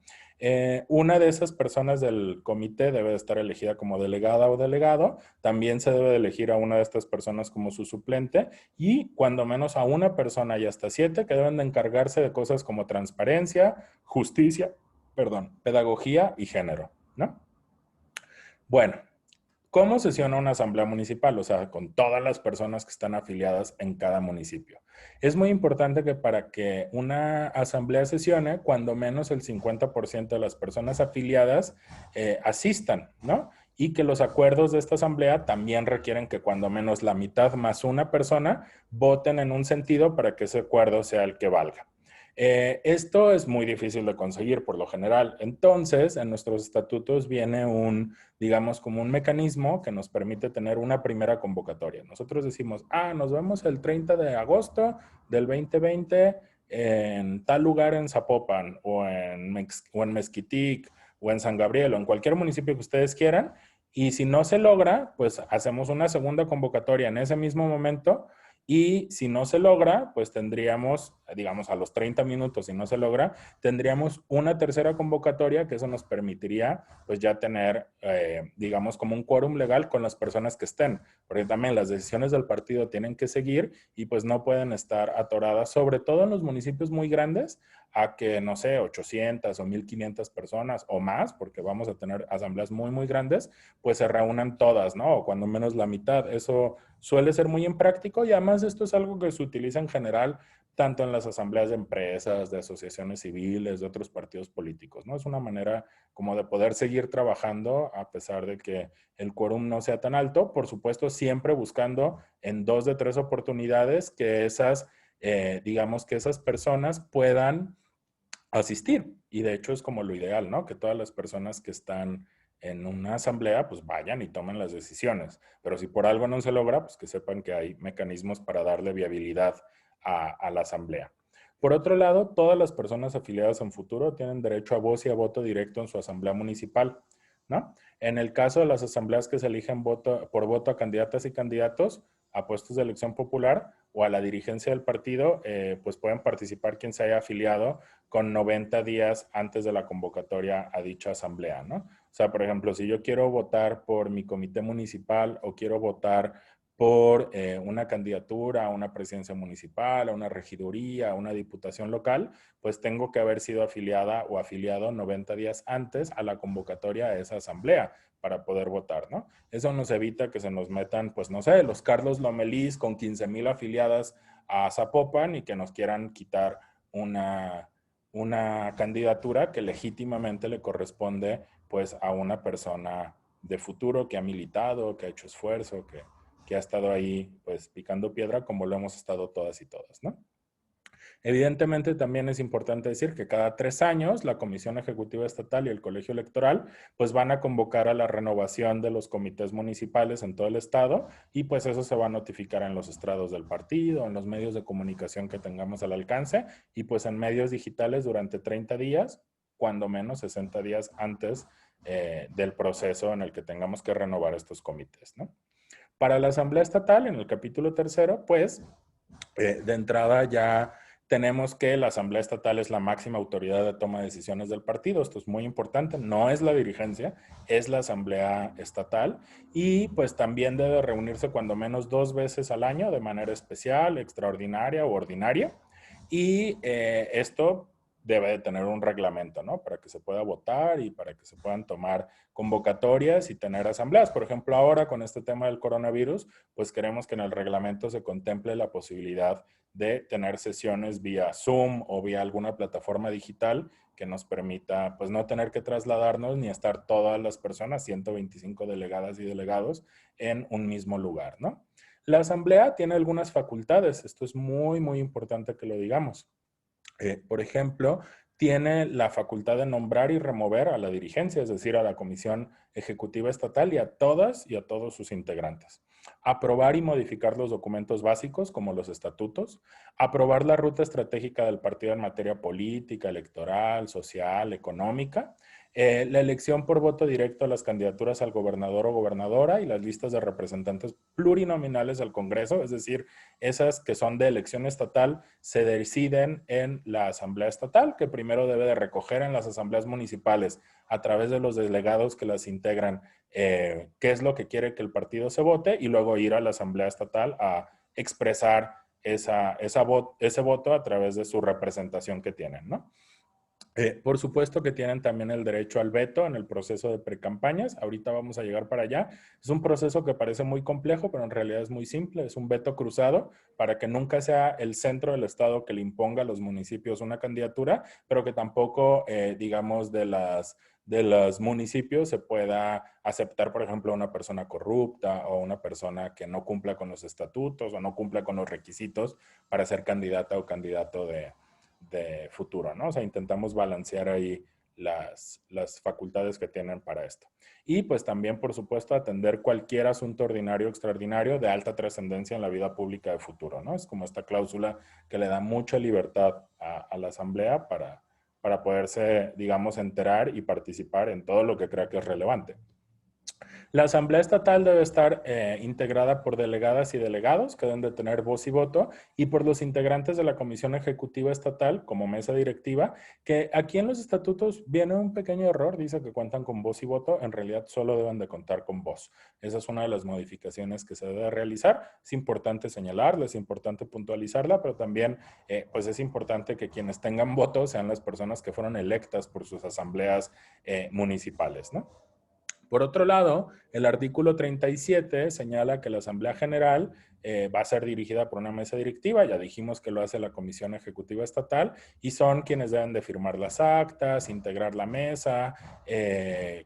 Una de esas personas del comité debe de estar elegida como delegada o delegado. También se debe de elegir a una de estas personas como su suplente y cuando menos a una persona y hasta 7 que deben de encargarse de cosas como transparencia, justicia, perdón, pedagogía y género, ¿no? Bueno, ¿cómo sesiona una asamblea municipal? O sea, con todas las personas que están afiliadas en cada municipio. Es muy importante que para que una asamblea sesione, cuando menos el 50% de las personas afiliadas asistan, ¿no? Y que los acuerdos de esta asamblea también requieren que cuando menos la mitad más una persona voten en un sentido para que ese acuerdo sea el que valga. Esto es muy difícil de conseguir por lo general. Entonces, en nuestros estatutos viene digamos, como un mecanismo que nos permite tener una primera convocatoria. Nosotros decimos, nos vemos el 30 de agosto del 2020 en tal lugar en Zapopan o en Mezquitic o en San Gabriel o en cualquier municipio que ustedes quieran. Y si no se logra, pues hacemos una segunda convocatoria en ese mismo momento. Y si no se logra, pues tendríamos, digamos, a los 30 minutos, si no se logra, tendríamos una tercera convocatoria que eso nos permitiría, pues ya tener, digamos, como un quórum legal con las personas que estén. Porque también las decisiones del partido tienen que seguir y pues no pueden estar atoradas, sobre todo en los municipios muy grandes, a que, no sé, 800 o 1500 personas o más, porque vamos a tener asambleas muy, muy grandes, pues se reúnan todas, ¿no? O cuando menos la mitad. Eso suele ser muy impráctico y además esto es algo que se utiliza en general tanto en las asambleas de empresas, de asociaciones civiles, de otros partidos políticos, ¿no? Es una manera como de poder seguir trabajando a pesar de que el quórum no sea tan alto, por supuesto siempre buscando en 2 de 3 oportunidades que digamos que esas personas puedan asistir. Y de hecho es como lo ideal, ¿no? Que todas las personas que están en una asamblea, pues vayan y tomen las decisiones. Pero si por algo no se logra, pues que sepan que hay mecanismos para darle viabilidad a la asamblea. Por otro lado, todas las personas afiliadas en futuro tienen derecho a voz y a voto directo en su asamblea municipal, ¿no? En el caso de las asambleas que se eligen por voto a candidatas y candidatos a puestos de elección popular o a la dirigencia del partido, pues pueden participar quien se haya afiliado con 90 días antes de la convocatoria a dicha asamblea, ¿no? O sea, por ejemplo, si yo quiero votar por mi comité municipal o quiero votar por una candidatura a una presidencia municipal, a una regiduría, a una diputación local, pues tengo que haber sido afiliada o afiliado 90 días antes a la convocatoria a esa asamblea para poder votar, ¿no? Eso nos evita que se nos metan, pues no sé, los Carlos Lomelís con 15,000 afiliadas a Zapopan y que nos quieran quitar una candidatura que legítimamente le corresponde pues a una persona de futuro que ha militado, que ha hecho esfuerzo, que ha estado ahí pues picando piedra como lo hemos estado todas y todas, ¿no? Evidentemente, también es importante decir que cada 3 años la Comisión Ejecutiva Estatal y el Colegio Electoral pues van a convocar a la renovación de los comités municipales en todo el estado y pues eso se va a notificar en los estrados del partido, en los medios de comunicación que tengamos al alcance y pues en medios digitales durante 30 días, cuando menos 60 días antes del proceso en el que tengamos que renovar estos comités, ¿no? Para la Asamblea Estatal, en el capítulo tercero, pues de entrada ya tenemos que la Asamblea Estatal es la máxima autoridad de toma de decisiones del partido. Esto es muy importante. No es la dirigencia, es la Asamblea Estatal. Y pues también debe reunirse cuando menos 2 veces al año de manera especial, extraordinaria o ordinaria. Y esto debe de tener un reglamento, ¿no? Para que se pueda votar y para que se puedan tomar convocatorias y tener asambleas. Por ejemplo, ahora con este tema del coronavirus, pues queremos que en el reglamento se contemple la posibilidad de tener sesiones vía Zoom o vía alguna plataforma digital que nos permita pues no tener que trasladarnos ni estar todas las personas, 125 delegadas y delegados, en un mismo lugar, ¿no? La asamblea tiene algunas facultades, esto es muy, muy importante que lo digamos. Por ejemplo, tiene la facultad de nombrar y remover a la dirigencia, es decir, a la Comisión Ejecutiva Estatal y a todas y a todos sus integrantes. Aprobar y modificar los documentos básicos, como los estatutos. Aprobar la ruta estratégica del partido en materia política, electoral, social, económica. La elección por voto directo a las candidaturas al gobernador o gobernadora y las listas de representantes plurinominales al Congreso, es decir, esas que son de elección estatal se deciden en la Asamblea Estatal, que primero debe de recoger en las asambleas municipales a través de los delegados que las integran qué es lo que quiere que el partido se vote y luego ir a la Asamblea Estatal a expresar ese voto a través de su representación que tienen, ¿no? Por supuesto que tienen también el derecho al veto en el proceso de precampañas. Ahorita vamos a llegar para allá. Es un proceso que parece muy complejo, pero en realidad es muy simple. Es un veto cruzado para que nunca sea el centro del Estado que le imponga a los municipios una candidatura, pero que tampoco, digamos, de los municipios se pueda aceptar, por ejemplo, una persona corrupta o una persona que no cumpla con los estatutos o no cumpla con los requisitos para ser candidata o candidato de futuro, ¿no? O sea, intentamos balancear ahí las facultades que tienen para esto. Y pues también, por supuesto, atender cualquier asunto ordinario o extraordinario de alta trascendencia en la vida pública de futuro, ¿no? Es como esta cláusula que le da mucha libertad a la Asamblea para poderse, digamos, enterar y participar en todo lo que crea que es relevante. La Asamblea Estatal debe estar integrada por delegadas y delegados que deben de tener voz y voto y por los integrantes de la Comisión Ejecutiva Estatal como mesa directiva, que aquí en los estatutos viene un pequeño error, dice que cuentan con voz y voto, en realidad solo deben de contar con voz. Esa es una de las modificaciones que se debe realizar. Es importante señalarla, es importante puntualizarla, pero también pues es importante que quienes tengan voto sean las personas que fueron electas por sus asambleas municipales, ¿no? Por otro lado, el artículo 37 señala que la Asamblea General va a ser dirigida por una mesa directiva, ya dijimos que lo hace la Comisión Ejecutiva Estatal, y son quienes deben de firmar las actas, integrar la mesa,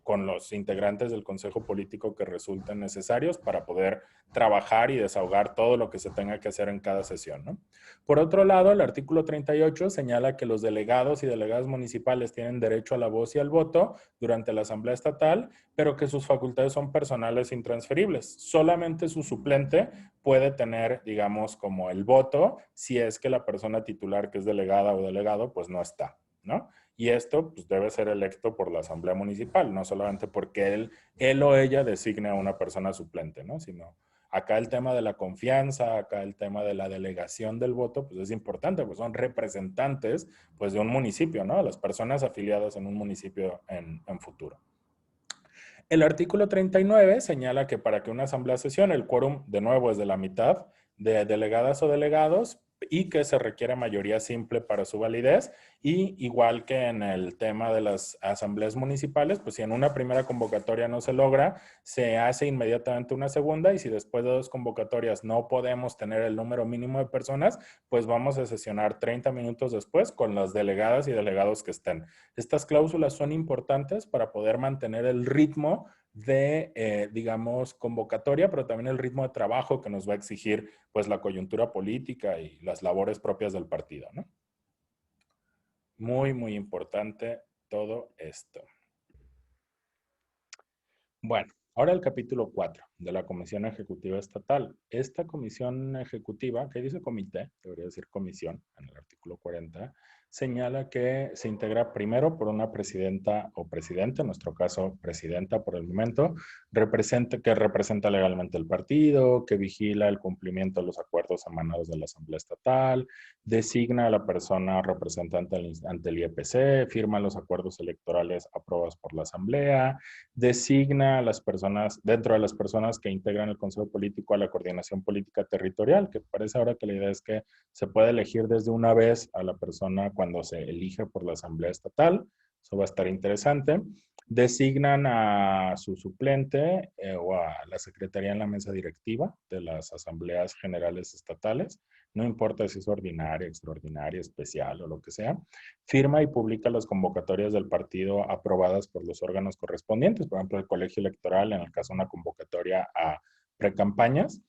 con los integrantes del Consejo Político que resulten necesarios para poder trabajar y desahogar todo lo que se tenga que hacer en cada sesión, ¿no? Por otro lado, el artículo 38 señala que los delegados y delegadas municipales tienen derecho a la voz y al voto durante la Asamblea Estatal, pero que sus facultades son personales e intransferibles. Solamente su suplente puede tener, digamos, como el voto si es que la persona titular que es delegada o delegado, pues no está, ¿no? Y esto pues, debe ser electo por la Asamblea Municipal, no solamente porque él o ella designe a una persona suplente, ¿no? Sino acá el tema de la confianza, acá el tema de la delegación del voto, pues es importante, pues son representantes pues, de un municipio, ¿no? Las personas afiliadas en un municipio en futuro. El artículo 39 señala que para que una asamblea sesione, el quórum de nuevo es de la mitad de delegadas o delegados y que se requiere mayoría simple para su validez. Y igual que en el tema de las asambleas municipales, pues si en una primera convocatoria no se logra, se hace inmediatamente una segunda y si después de 2 convocatorias no podemos tener el número mínimo de personas, pues vamos a sesionar 30 minutos después con las delegadas y delegados que estén. Estas cláusulas son importantes para poder mantener el ritmo de, digamos, convocatoria, pero también el ritmo de trabajo que nos va a exigir, pues, la coyuntura política y las labores propias del partido, ¿no? Muy, muy importante todo esto. Bueno, ahora el capítulo 4 de la Comisión Ejecutiva Estatal. Esta comisión ejecutiva, que dice comité, debería decir comisión en el artículo 40, señala que se integra primero por una presidenta o presidente, en nuestro caso presidenta por el momento, que representa legalmente el partido, que vigila el cumplimiento de los acuerdos emanados de la Asamblea Estatal, designa a la persona representante ante el IEPC, firma los acuerdos electorales aprobados por la Asamblea, designa a las personas, dentro de las personas que integran el Consejo Político, a la coordinación política territorial, que parece ahora que la idea es que se puede elegir desde una vez a la persona cuando se elige por la Asamblea Estatal. Eso va a estar interesante. Designan a su suplente o a la secretaría en la mesa directiva de las asambleas generales estatales. No importa si es ordinaria, extraordinaria, especial o lo que sea. Firma y publica las convocatorias del partido aprobadas por los órganos correspondientes, por ejemplo, el colegio electoral, en el caso de una convocatoria a precampañas.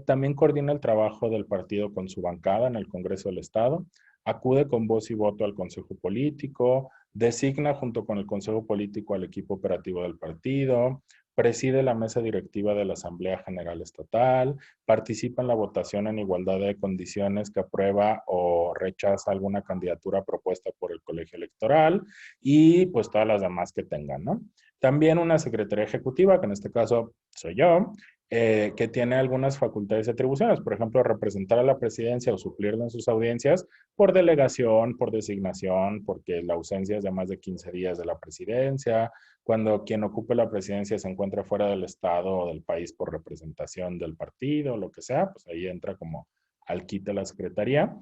También coordina el trabajo del partido con su bancada en el Congreso del Estado, acude con voz y voto al Consejo Político, designa junto con el Consejo Político al equipo operativo del partido, preside la mesa directiva de la Asamblea General Estatal, participa en la votación en igualdad de condiciones que aprueba o rechaza alguna candidatura propuesta por el colegio electoral y pues todas las demás que tengan, ¿no? También una secretaría ejecutiva, que en este caso soy yo, que tiene algunas facultades y atribuciones, por ejemplo, representar a la presidencia o suplirla en sus audiencias por delegación, por designación, porque la ausencia es de más de 15 días de la presidencia, cuando quien ocupe la presidencia se encuentra fuera del estado o del país por representación del partido, lo que sea, pues ahí entra como al quite la secretaría.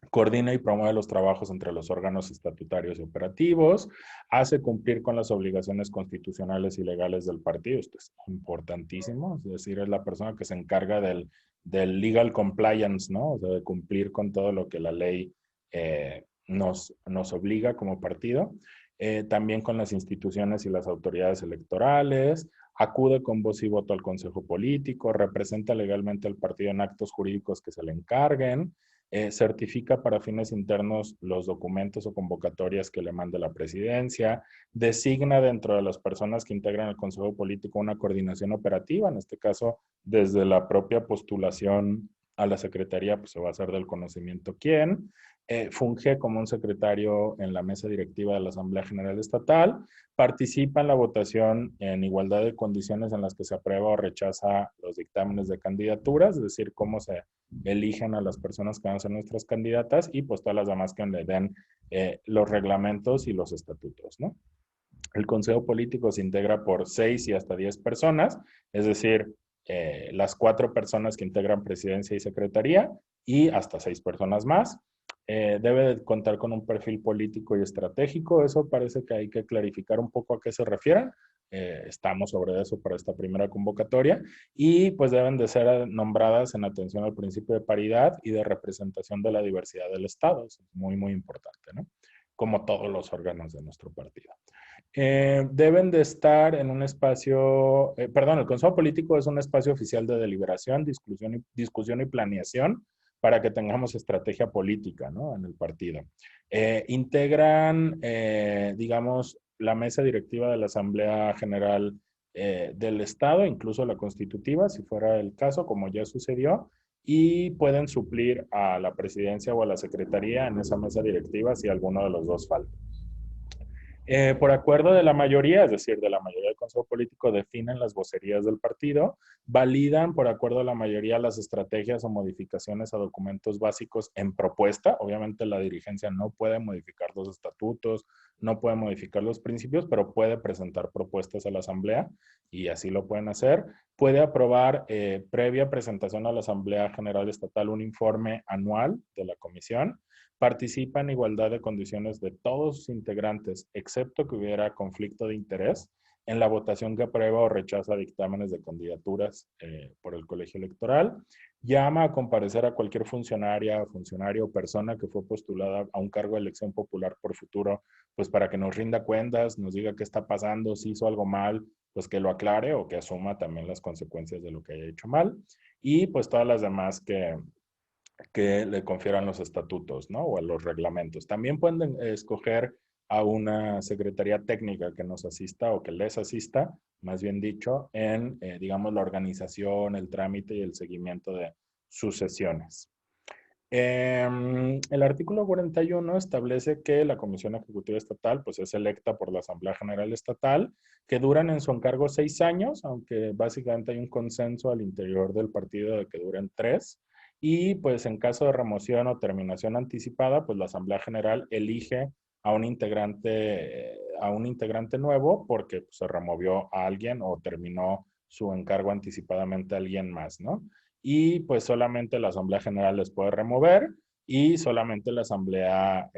Coordina y promueve los trabajos entre los órganos estatutarios y operativos, hace cumplir con las obligaciones constitucionales y legales del partido, esto es importantísimo, es decir, es la persona que se encarga del legal compliance, ¿no? O sea, de cumplir con todo lo que la ley nos obliga como partido, también con las instituciones y las autoridades electorales, acude con voz y voto al Consejo Político, representa legalmente al partido en actos jurídicos que se le encarguen, certifica para fines internos los documentos o convocatorias que le mande la presidencia, designa dentro de las personas que integran el Consejo Político una coordinación operativa, en este caso desde la propia postulación a la secretaría, pues se va a hacer del conocimiento quién, funge como un secretario en la mesa directiva de la Asamblea General Estatal, participa en la votación en igualdad de condiciones en las que se aprueba o rechaza los dictámenes de candidaturas, es decir, cómo se eligen a las personas que van a ser nuestras candidatas y pues todas las demás que le den los reglamentos y los estatutos, ¿no? El Consejo Político se integra por 6 y hasta 10 personas, es decir, las 4 personas que integran presidencia y secretaría y hasta 6 personas más. Debe contar con un perfil político y estratégico. Eso parece que hay que clarificar un poco a qué se refieren. Estamos sobre eso para esta primera convocatoria y pues deben de ser nombradas en atención al principio de paridad y de representación de la diversidad del Estado. Eso es muy, muy importante, ¿no? Como todos los órganos de nuestro partido. Deben de estar en un espacio, perdón, el Consejo Político es un espacio oficial de deliberación, discusión y planeación para que tengamos estrategia política, ¿no? En el partido. Integran, digamos, la mesa directiva de la Asamblea General del Estado, incluso la constitutiva, si fuera el caso, como ya sucedió, y pueden suplir a la presidencia o a la secretaría en esa mesa directiva si alguno de los dos falta. Por acuerdo de la mayoría, es decir, de la mayoría del Consejo Político, definen las vocerías del partido, validan por acuerdo de la mayoría las estrategias o modificaciones a documentos básicos en propuesta. Obviamente la dirigencia no puede modificar los estatutos, no puede modificar los principios, pero puede presentar propuestas a la Asamblea y así lo pueden hacer. Puede aprobar previa presentación a la Asamblea General Estatal un informe anual de la comisión. Participa en igualdad de condiciones de todos sus integrantes, excepto que hubiera conflicto de interés en la votación que aprueba o rechaza dictámenes de candidaturas por el colegio electoral. Llama a comparecer a cualquier funcionaria, funcionario o persona que fue postulada a un cargo de elección popular por futuro, pues para que nos rinda cuentas, nos diga qué está pasando, si hizo algo mal, pues que lo aclare o que asuma también las consecuencias de lo que haya hecho mal. Y pues todas las demás que le confieran los estatutos, ¿no? O a los reglamentos. También pueden escoger a una secretaría técnica que nos asista o que les asista, más bien dicho, en, digamos, la organización, el trámite y el seguimiento de sus sesiones. El artículo 41 establece que la Comisión Ejecutiva Estatal pues, es electa por la Asamblea General Estatal, que duran en su encargo 6 años, aunque básicamente hay un consenso al interior del partido de que duren 3. Y pues en caso de remoción o terminación anticipada, pues la Asamblea General elige a un integrante nuevo porque pues, se removió a alguien o terminó su encargo anticipadamente a alguien más, ¿no? Y pues solamente la Asamblea General les puede remover y solamente la Asamblea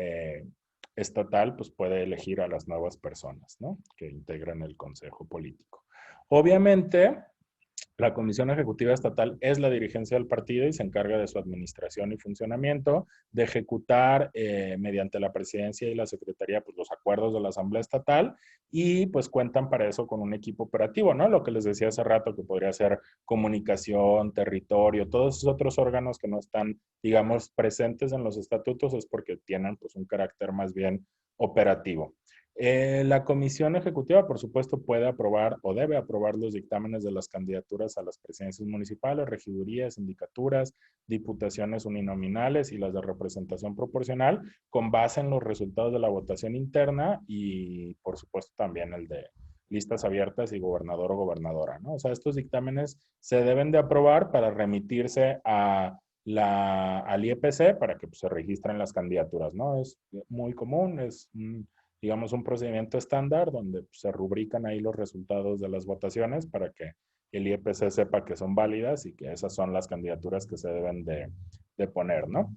Estatal pues puede elegir a las nuevas personas, ¿no? Que integran el Consejo Político. Obviamente, la Comisión Ejecutiva Estatal es la dirigencia del partido y se encarga de su administración y funcionamiento, de ejecutar mediante la presidencia y la secretaría pues, los acuerdos de la Asamblea Estatal y pues cuentan para eso con un equipo operativo, ¿no? Lo que les decía hace rato que podría ser comunicación, territorio, todos esos otros órganos que no están, digamos, presentes en los estatutos es porque tienen pues un carácter más bien operativo. La comisión ejecutiva, por supuesto, puede aprobar o debe aprobar los dictámenes de las candidaturas a las presidencias municipales, regidurías, sindicaturas, diputaciones uninominales y las de representación proporcional con base en los resultados de la votación interna y, por supuesto, también el de listas abiertas y gobernador o gobernadora, ¿no? O sea, estos dictámenes se deben de aprobar para remitirse al IEPC para que pues, se registren las candidaturas, ¿no? Es muy común, es digamos, un procedimiento estándar donde se rubrican ahí los resultados de las votaciones para que el IEPC sepa que son válidas y que esas son las candidaturas que se deben de poner, ¿no?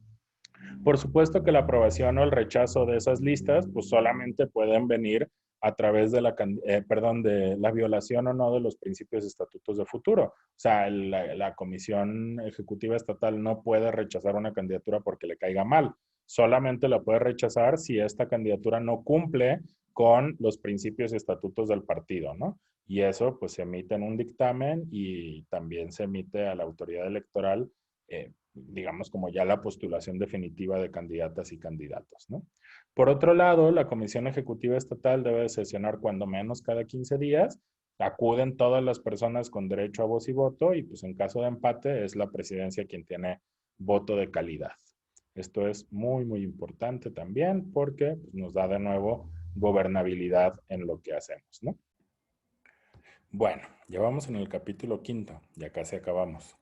Por supuesto que la aprobación o el rechazo de esas listas, pues solamente pueden venir a través de de la violación o no de los principios y estatutos de futuro. O sea, la Comisión Ejecutiva Estatal no puede rechazar una candidatura porque le caiga mal. Solamente la puede rechazar si esta candidatura no cumple con los principios y estatutos del partido, ¿no? Y eso pues se emite en un dictamen y también se emite a la autoridad electoral digamos, como ya la postulación definitiva de candidatas y candidatos, ¿no? Por otro lado, la Comisión Ejecutiva Estatal debe sesionar cuando menos cada 15 días, acuden todas las personas con derecho a voz y voto y pues en caso de empate es la presidencia quien tiene voto de calidad. Esto es muy, muy importante también porque pues, nos da de nuevo gobernabilidad en lo que hacemos, ¿no? Bueno, ya vamos en el capítulo quinto, ya casi acabamos.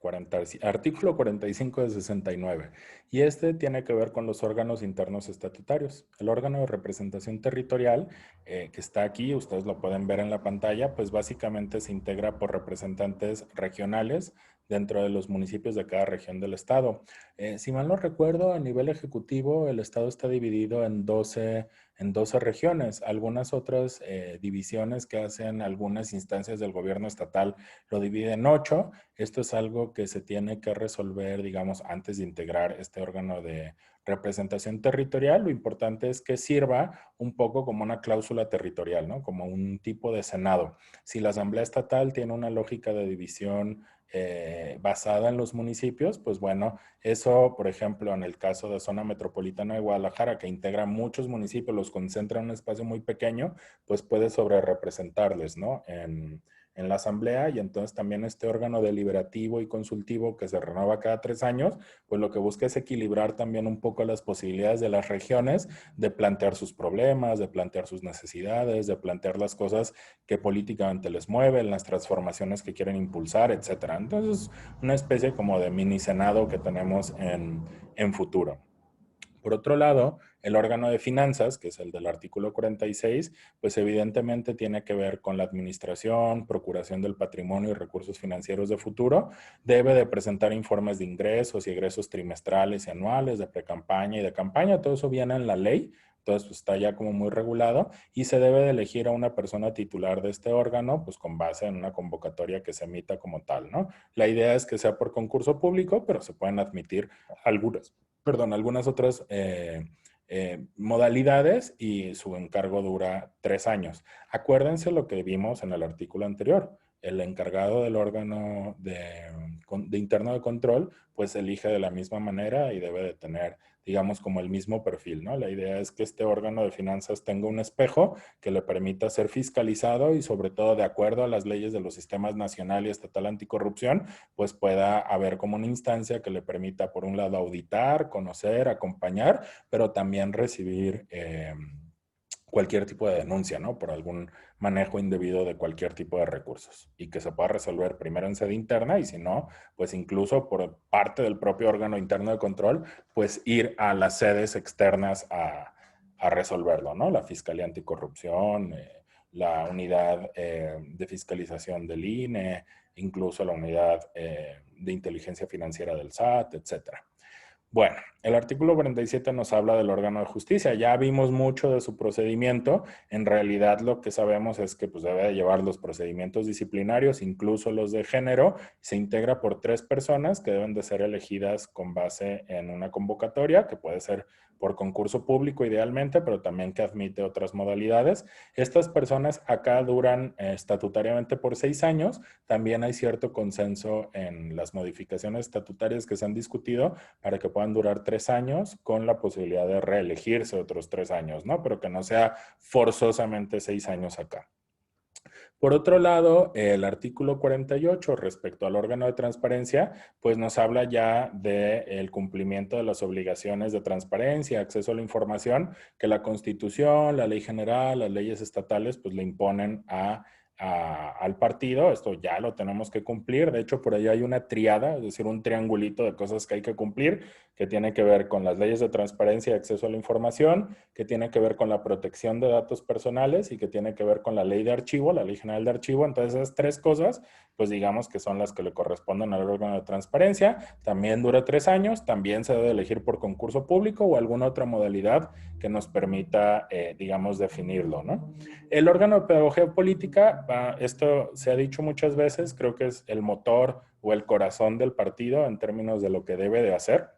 Artículo 45 de 69. Y este tiene que ver con los órganos internos estatutarios. El órgano de representación territorial que está aquí, ustedes lo pueden ver en la pantalla, pues básicamente se integra por representantes regionales dentro de los municipios de cada región del estado. Si mal no recuerdo, a nivel ejecutivo, el estado está dividido en 12 regiones. Algunas otras divisiones que hacen algunas instancias del gobierno estatal lo dividen en 8. Esto es algo que se tiene que resolver, digamos, antes de integrar este órgano de representación territorial. Lo importante es que sirva un poco como una cláusula territorial, ¿no? Como un tipo de senado. Si la Asamblea Estatal tiene una lógica de división basada en los municipios, pues bueno, eso, por ejemplo, en el caso de zona metropolitana de Guadalajara, que integra muchos municipios, los concentra en un espacio muy pequeño, pues puede sobrerepresentarles, ¿no? En la asamblea y entonces también este órgano deliberativo y consultivo que se renueva cada 3 años, pues lo que busca es equilibrar también un poco las posibilidades de las regiones de plantear sus problemas, de plantear sus necesidades, de plantear las cosas que políticamente les mueven, las transformaciones que quieren impulsar, etcétera. Entonces, una especie como de mini senado que tenemos en futuro. Por otro lado, el órgano de finanzas, que es el del artículo 46, pues evidentemente tiene que ver con la administración, procuración del patrimonio y recursos financieros de futuro. Debe de presentar informes de ingresos y egresos trimestrales y anuales, de precampaña y de campaña. Todo eso viene en la ley. Entonces, pues, está ya como muy regulado y se debe de elegir a una persona titular de este órgano, pues con base en una convocatoria que se emita como tal, ¿no? La idea es que sea por concurso público, pero se pueden admitir algunas otras modalidades y su encargo dura 3 años. Acuérdense lo que vimos en el artículo anterior. el encargado del órgano de interno de control, pues elige de la misma manera y debe de tener, digamos, como el mismo perfil, ¿no? La idea es que este órgano de finanzas tenga un espejo que le permita ser fiscalizado y sobre todo de acuerdo a las leyes de los sistemas nacional y estatal anticorrupción, pues pueda haber como una instancia que le permita, por un lado, auditar, conocer, acompañar, pero también recibir cualquier tipo de denuncia, ¿no? Por algún manejo indebido de cualquier tipo de recursos y que se pueda resolver primero en sede interna y si no, pues incluso por parte del propio órgano interno de control, pues ir a las sedes externas a resolverlo, ¿no? La Fiscalía Anticorrupción, la unidad de fiscalización del INE, incluso la unidad de inteligencia financiera del SAT, etcétera. Bueno, el artículo 47 nos habla del órgano de justicia. Ya vimos mucho de su procedimiento. En realidad lo que sabemos es que pues, debe de llevar los procedimientos disciplinarios, incluso los de género. Se integra por 3 personas que deben de ser elegidas con base en una convocatoria, que puede ser por concurso público idealmente, pero también que admite otras modalidades. Estas personas acá duran estatutariamente por 6 años. También hay cierto consenso en las modificaciones estatutarias que se han discutido para que puedan durar 3 años con la posibilidad de reelegirse otros 3 años, ¿no? Pero que no sea forzosamente 6 años acá. Por otro lado, el artículo 48 respecto al órgano de transparencia, pues nos habla ya del cumplimiento de las obligaciones de transparencia, acceso a la información que la Constitución, la Ley General, las leyes estatales, pues le imponen al partido. Esto ya lo tenemos que cumplir. De hecho, por ahí hay una triada, es decir, un triangulito de cosas que hay que cumplir, que tiene que ver con las leyes de transparencia y acceso a la información, que tiene que ver con la protección de datos personales y que tiene que ver con la ley de archivo, la Ley General de Archivo. Entonces, esas 3 cosas, pues digamos que son las que le corresponden al órgano de transparencia. También dura 3 años, también se debe elegir por concurso público o alguna otra modalidad que nos permita, digamos, definirlo, ¿no? El órgano de pedagogía política, esto se ha dicho muchas veces, creo que es el motor o el corazón del partido en términos de lo que debe de hacer.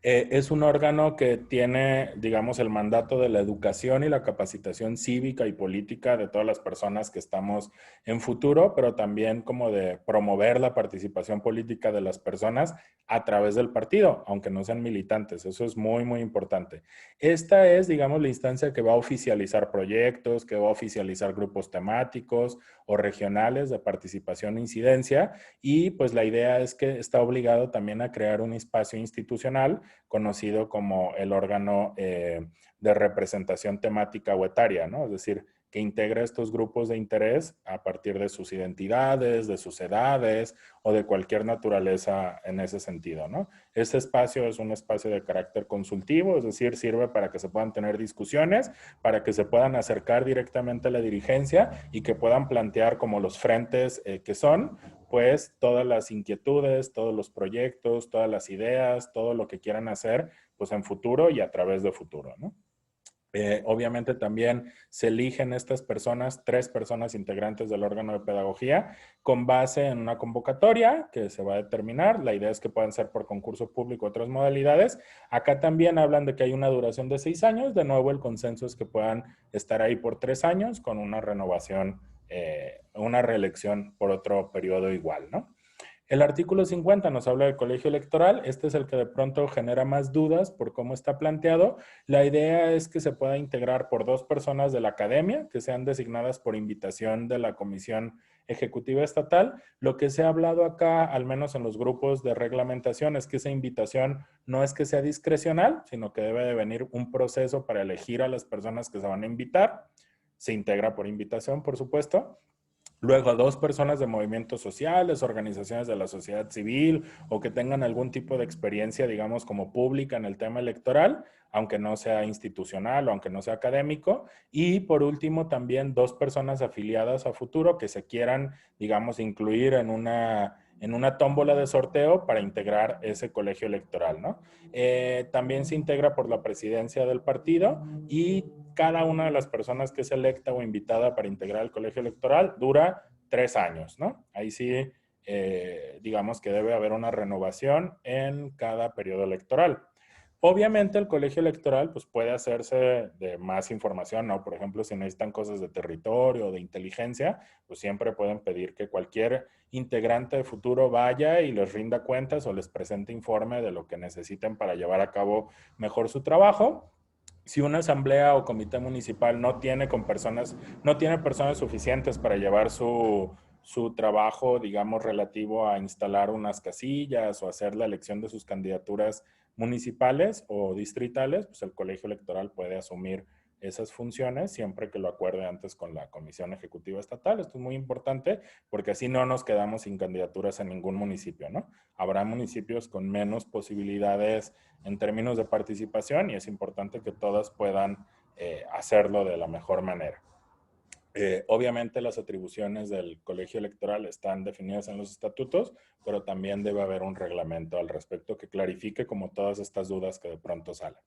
Es un órgano que tiene, digamos, el mandato de la educación y la capacitación cívica y política de todas las personas que estamos en futuro, pero también como de promover la participación política de las personas a través del partido, aunque no sean militantes. Eso es muy, muy importante. Esta es, digamos, la instancia que va a oficializar proyectos, que va a oficializar grupos temáticos o regionales de participación e incidencia, y pues la idea es que está obligado también a crear un espacio institucional conocido como el órgano de representación temática o etaria, ¿no? Es decir, que integra estos grupos de interés a partir de sus identidades, de sus edades o de cualquier naturaleza en ese sentido, ¿no? Este espacio es un espacio de carácter consultivo, es decir, sirve para que se puedan tener discusiones, para que se puedan acercar directamente a la dirigencia y que puedan plantear como los frentes que son, pues todas las inquietudes, todos los proyectos, todas las ideas, todo lo que quieran hacer, pues en futuro y a través de futuro, ¿no? Obviamente también se eligen estas personas, 3 personas integrantes del órgano de pedagogía, con base en una convocatoria que se va a determinar. La idea es que puedan ser por concurso público otras modalidades. Acá también hablan de que hay una duración de 6 años. De nuevo, el consenso es que puedan estar ahí por 3 años con una renovación, una reelección por otro periodo igual, ¿no? El artículo 50 nos habla del colegio electoral. Este es el que de pronto genera más dudas por cómo está planteado. La idea es que se pueda integrar por 2 personas de la academia, que sean designadas por invitación de la Comisión Ejecutiva Estatal. Lo que se ha hablado acá, al menos en los grupos de reglamentación, es que esa invitación no es que sea discrecional, sino que debe de venir un proceso para elegir a las personas que se van a invitar. Se integra por invitación, por supuesto. Luego, 2 personas de movimientos sociales, organizaciones de la sociedad civil o que tengan algún tipo de experiencia, digamos, como pública en el tema electoral, aunque no sea institucional o aunque no sea académico. Y por último, también 2 personas afiliadas a futuro que se quieran, digamos, incluir en una tómbola de sorteo para integrar ese colegio electoral, ¿no? También se integra por la presidencia del partido y cada una de las personas que es electa o invitada para integrar el colegio electoral dura 3 años, ¿no? Ahí sí, digamos que debe haber una renovación en cada periodo electoral. Obviamente el colegio electoral pues, puede hacerse de más información, ¿no? Por ejemplo, si necesitan cosas de territorio o de inteligencia, pues siempre pueden pedir que cualquier integrante de Futuro vaya y les rinda cuentas o les presente informe de lo que necesiten para llevar a cabo mejor su trabajo. Si una asamblea o comité municipal no tiene personas suficientes para llevar su trabajo, digamos, relativo a instalar unas casillas o hacer la elección de sus candidaturas municipales o distritales, pues el colegio electoral puede asumir esas funciones siempre que lo acuerde antes con la Comisión Ejecutiva Estatal. Esto es muy importante porque así no nos quedamos sin candidaturas en ningún municipio, ¿no? Habrá municipios con menos posibilidades en términos de participación y es importante que todas puedan hacerlo de la mejor manera. Obviamente las atribuciones del colegio electoral están definidas en los estatutos, pero también debe haber un reglamento al respecto que clarifique como todas estas dudas que de pronto salen.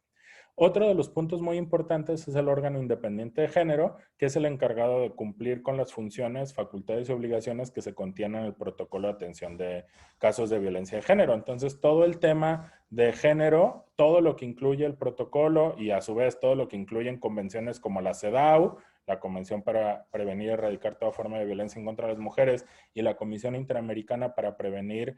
Otro de los puntos muy importantes es el órgano independiente de género, que es el encargado de cumplir con las funciones, facultades y obligaciones que se contienen en el protocolo de atención de casos de violencia de género. Entonces, todo el tema de género, todo lo que incluye el protocolo y a su vez todo lo que incluyen convenciones como la CEDAW, la Convención para Prevenir y Erradicar toda forma de violencia en contra de las mujeres y la Comisión Interamericana para Prevenir,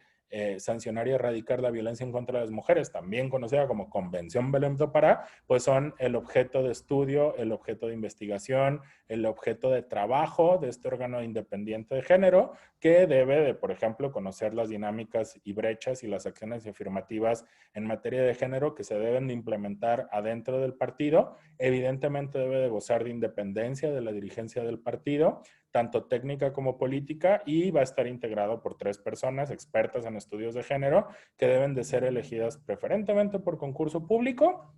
Sancionar y Erradicar la Violencia en contra de las Mujeres, también conocida como Convención Belém do Pará, pues son el objeto de estudio, el objeto de investigación, el objeto de trabajo de este órgano independiente de género que debe de, por ejemplo, conocer las dinámicas y brechas y las acciones afirmativas en materia de género que se deben de implementar adentro del partido. Evidentemente debe de gozar de independencia de la dirigencia del partido, tanto técnica como política, y va a estar integrado por 3 personas expertas en estudios de género que deben de ser elegidas preferentemente por concurso público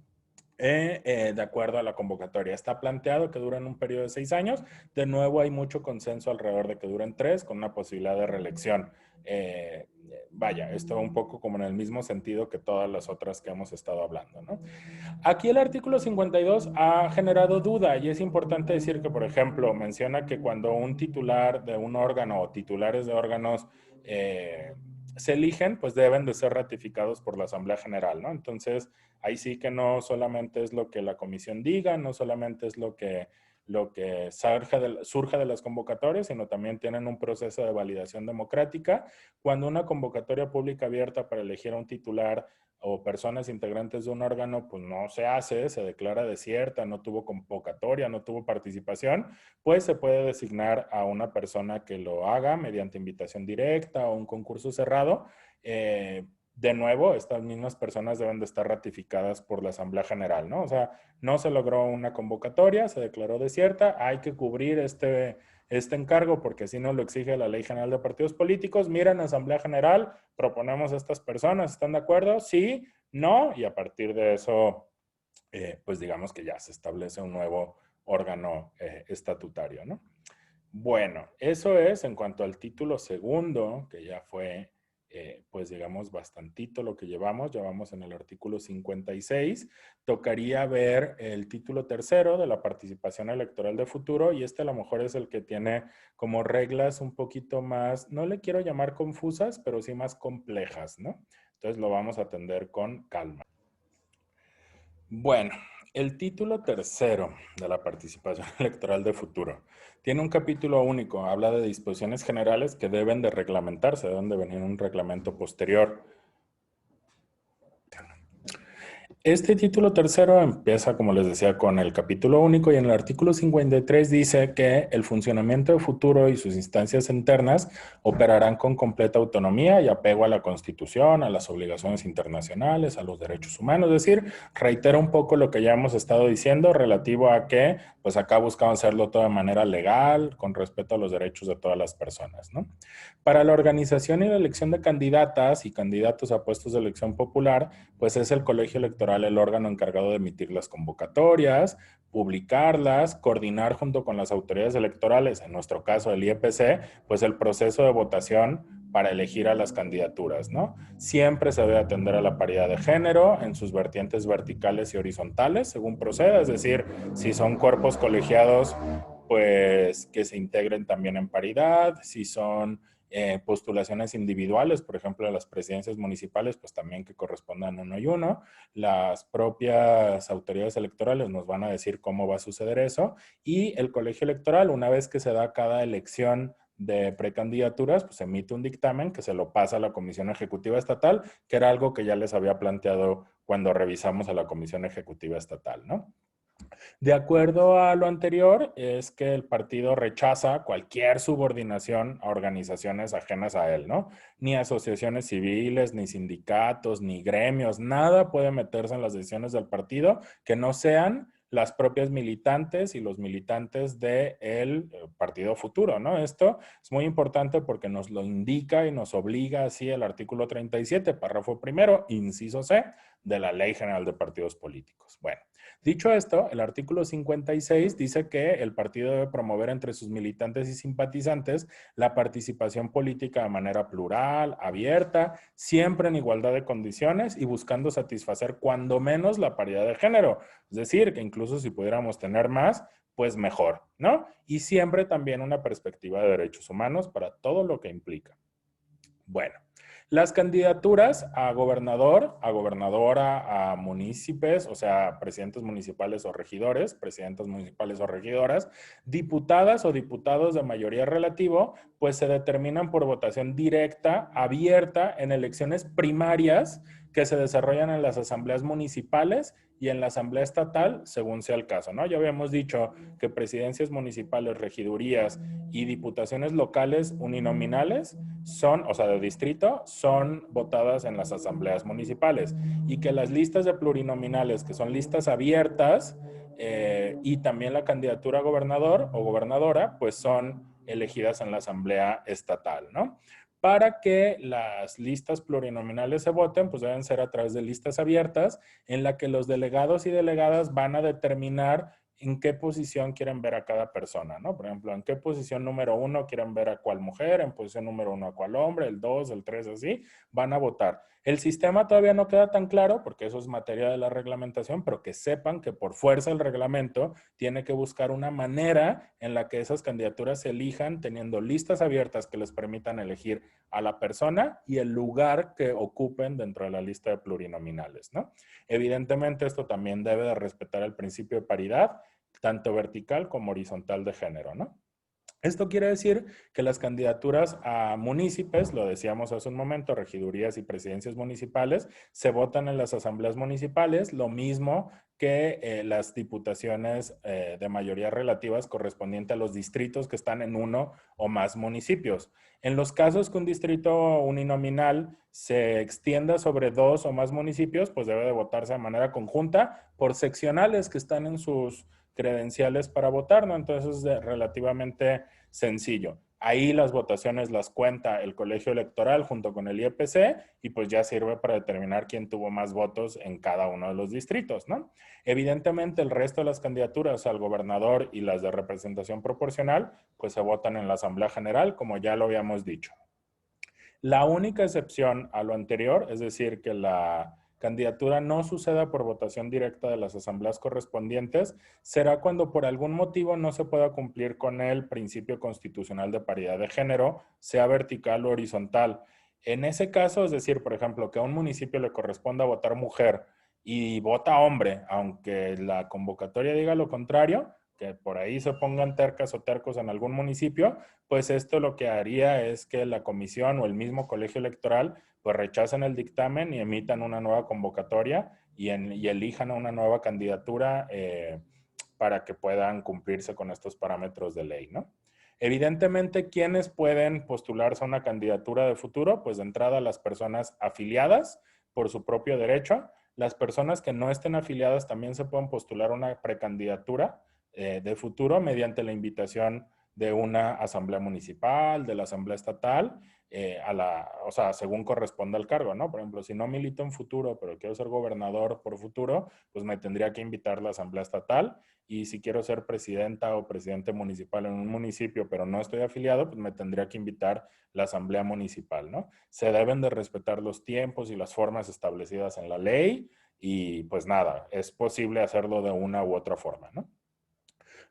de acuerdo a la convocatoria. Está planteado que duren un periodo de 6 años. De nuevo, hay mucho consenso alrededor de que duren 3, con una posibilidad de reelección. Vaya, esto un poco como en el mismo sentido que todas las otras que hemos estado hablando, ¿no? Aquí el artículo 52 ha generado duda y es importante decir que, por ejemplo, menciona que cuando un titular de un órgano o titulares de órganos se eligen, pues deben de ser ratificados por la Asamblea General, ¿no? Entonces, ahí sí que no solamente es lo que la comisión diga, no solamente es lo que surja de las convocatorias, sino también tienen un proceso de validación democrática. Cuando una convocatoria pública abierta para elegir a un titular o personas integrantes de un órgano, pues no se hace, se declara desierta, no tuvo convocatoria, no tuvo participación, pues se puede designar a una persona que lo haga mediante invitación directa o un concurso cerrado. De nuevo, estas mismas personas deben de estar ratificadas por la Asamblea General, ¿no? O sea, no se logró una convocatoria, se declaró desierta, hay que cubrir este encargo porque así nos lo exige la Ley General de Partidos Políticos. Miren, Asamblea General, proponemos a estas personas, ¿están de acuerdo? Sí, no, y a partir de eso, pues digamos que ya se establece un nuevo órgano estatutario, ¿no? Bueno, eso es en cuanto al título segundo, que ya fue, pues digamos, bastantito lo que llevamos en el artículo 56. Tocaría ver el título tercero de la participación electoral de futuro y este a lo mejor es el que tiene como reglas un poquito más, no le quiero llamar confusas, pero sí más complejas, ¿no? Entonces lo vamos a atender con calma. Bueno, el título tercero de la participación electoral de futuro tiene un capítulo único, habla de disposiciones generales que deben de reglamentarse, deben de venir un reglamento posterior. Este título tercero empieza, como les decía, con el capítulo único y en el artículo 53 dice que el funcionamiento de futuro y sus instancias internas operarán con completa autonomía y apego a la Constitución, a las obligaciones internacionales, a los derechos humanos. Es decir, reitera un poco lo que ya hemos estado diciendo relativo a que, pues acá buscaban hacerlo todo de manera legal, con respeto a los derechos de todas las personas, ¿no? Para la organización y la elección de candidatas y candidatos a puestos de elección popular, pues es el colegio electoral el órgano encargado de emitir las convocatorias, publicarlas, coordinar junto con las autoridades electorales, en nuestro caso el IEPC, pues el proceso de votación para elegir a las candidaturas, ¿no? Siempre se debe atender a la paridad de género en sus vertientes verticales y horizontales, según proceda, es decir, si son cuerpos colegiados, pues que se integren también en paridad, si son postulaciones individuales, por ejemplo, a las presidencias municipales, pues también que correspondan uno y uno. Las propias autoridades electorales nos van a decir cómo va a suceder eso. Y el colegio electoral, una vez que se da cada elección de precandidaturas, pues emite un dictamen que se lo pasa a la Comisión Ejecutiva Estatal, que era algo que ya les había planteado cuando revisamos a la Comisión Ejecutiva Estatal, ¿no? De acuerdo a lo anterior, es que el partido rechaza cualquier subordinación a organizaciones ajenas a él, ¿no? Ni asociaciones civiles, ni sindicatos, ni gremios, nada puede meterse en las decisiones del partido que no sean las propias militantes y los militantes del partido futuro, ¿no? Esto es muy importante porque nos lo indica y nos obliga así el artículo 37, párrafo primero, inciso C, de la Ley General de Partidos Políticos. Bueno. Dicho esto, el artículo 56 dice que el partido debe promover entre sus militantes y simpatizantes la participación política de manera plural, abierta, siempre en igualdad de condiciones y buscando satisfacer cuando menos la paridad de género. Es decir, que incluso si pudiéramos tener más, pues mejor, ¿no? Y siempre también una perspectiva de derechos humanos para todo lo que implica. Bueno, las candidaturas a gobernador, a gobernadora, a municipios, o sea, presidentes municipales o regidores, presidentas municipales o regidoras, diputadas o diputados de mayoría relativo, pues se determinan por votación directa, abierta, en elecciones primarias que se desarrollan en las asambleas municipales y en la asamblea estatal, según sea el caso, ¿no? Ya habíamos dicho que presidencias municipales, regidurías y diputaciones locales uninominales son, o sea, de distrito, son votadas en las asambleas municipales y que las listas de plurinominales, que son listas abiertas, y también la candidatura a gobernador o gobernadora, pues son elegidas en la asamblea estatal, ¿no? Para que las listas plurinominales se voten, pues deben ser a través de listas abiertas en la que los delegados y delegadas van a determinar en qué posición quieren ver a cada persona, ¿no? Por ejemplo, en qué posición número 1 quieren ver a cuál mujer, en posición número 1 a cuál hombre, el 2, el 3, así, van a votar. El sistema todavía no queda tan claro porque eso es materia de la reglamentación, pero que sepan que por fuerza el reglamento tiene que buscar una manera en la que esas candidaturas se elijan teniendo listas abiertas que les permitan elegir a la persona y el lugar que ocupen dentro de la lista de plurinominales, ¿no? Evidentemente esto también debe de respetar el principio de paridad, tanto vertical como horizontal de género, ¿no? Esto quiere decir que las candidaturas a municipios, lo decíamos hace un momento, regidurías y presidencias municipales, se votan en las asambleas municipales, lo mismo que las diputaciones de mayoría relativas correspondiente a los distritos que están en uno o más municipios. En los casos que un distrito uninominal se extienda sobre 2 o más municipios, pues debe de votarse de manera conjunta por seccionales que están en sus credenciales para votar, ¿no? Entonces es relativamente sencillo. Ahí las votaciones las cuenta el colegio electoral junto con el IEPC y pues ya sirve para determinar quién tuvo más votos en cada uno de los distritos, ¿no? Evidentemente el resto de las candidaturas al gobernador y las de representación proporcional pues se votan en la Asamblea General, como ya lo habíamos dicho. La única excepción a lo anterior, es decir, que la candidatura no suceda por votación directa de las asambleas correspondientes, será cuando por algún motivo no se pueda cumplir con el principio constitucional de paridad de género, sea vertical o horizontal. En ese caso, es decir, por ejemplo, que a un municipio le corresponda votar mujer y vota hombre, aunque la convocatoria diga lo contrario, que por ahí se pongan tercas o tercos en algún municipio, pues esto lo que haría es que la comisión o el mismo colegio electoral pues rechacen el dictamen y emitan una nueva convocatoria y elijan una nueva candidatura para que puedan cumplirse con estos parámetros de ley, ¿no? Evidentemente, ¿quiénes pueden postularse a una candidatura de futuro? Pues de entrada las personas afiliadas por su propio derecho. Las personas que no estén afiliadas también se pueden postular a una precandidatura de futuro mediante la invitación de una asamblea municipal, de la asamblea estatal, o sea, según corresponda al cargo, ¿no? Por ejemplo, si no milito en futuro, pero quiero ser gobernador por futuro, pues me tendría que invitar la asamblea estatal y si quiero ser presidenta o presidente municipal en un municipio, pero no estoy afiliado, pues me tendría que invitar la asamblea municipal, ¿no? Se deben de respetar los tiempos y las formas establecidas en la ley y pues nada, es posible hacerlo de una u otra forma, ¿no?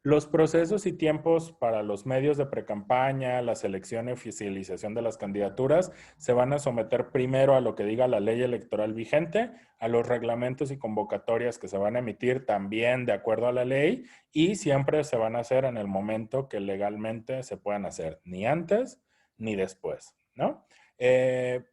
Los procesos y tiempos para los medios de precampaña, la selección y oficialización de las candidaturas se van a someter primero a lo que diga la ley electoral vigente, a los reglamentos y convocatorias que se van a emitir también de acuerdo a la ley y siempre se van a hacer en el momento que legalmente se puedan hacer, ni antes ni después, ¿no?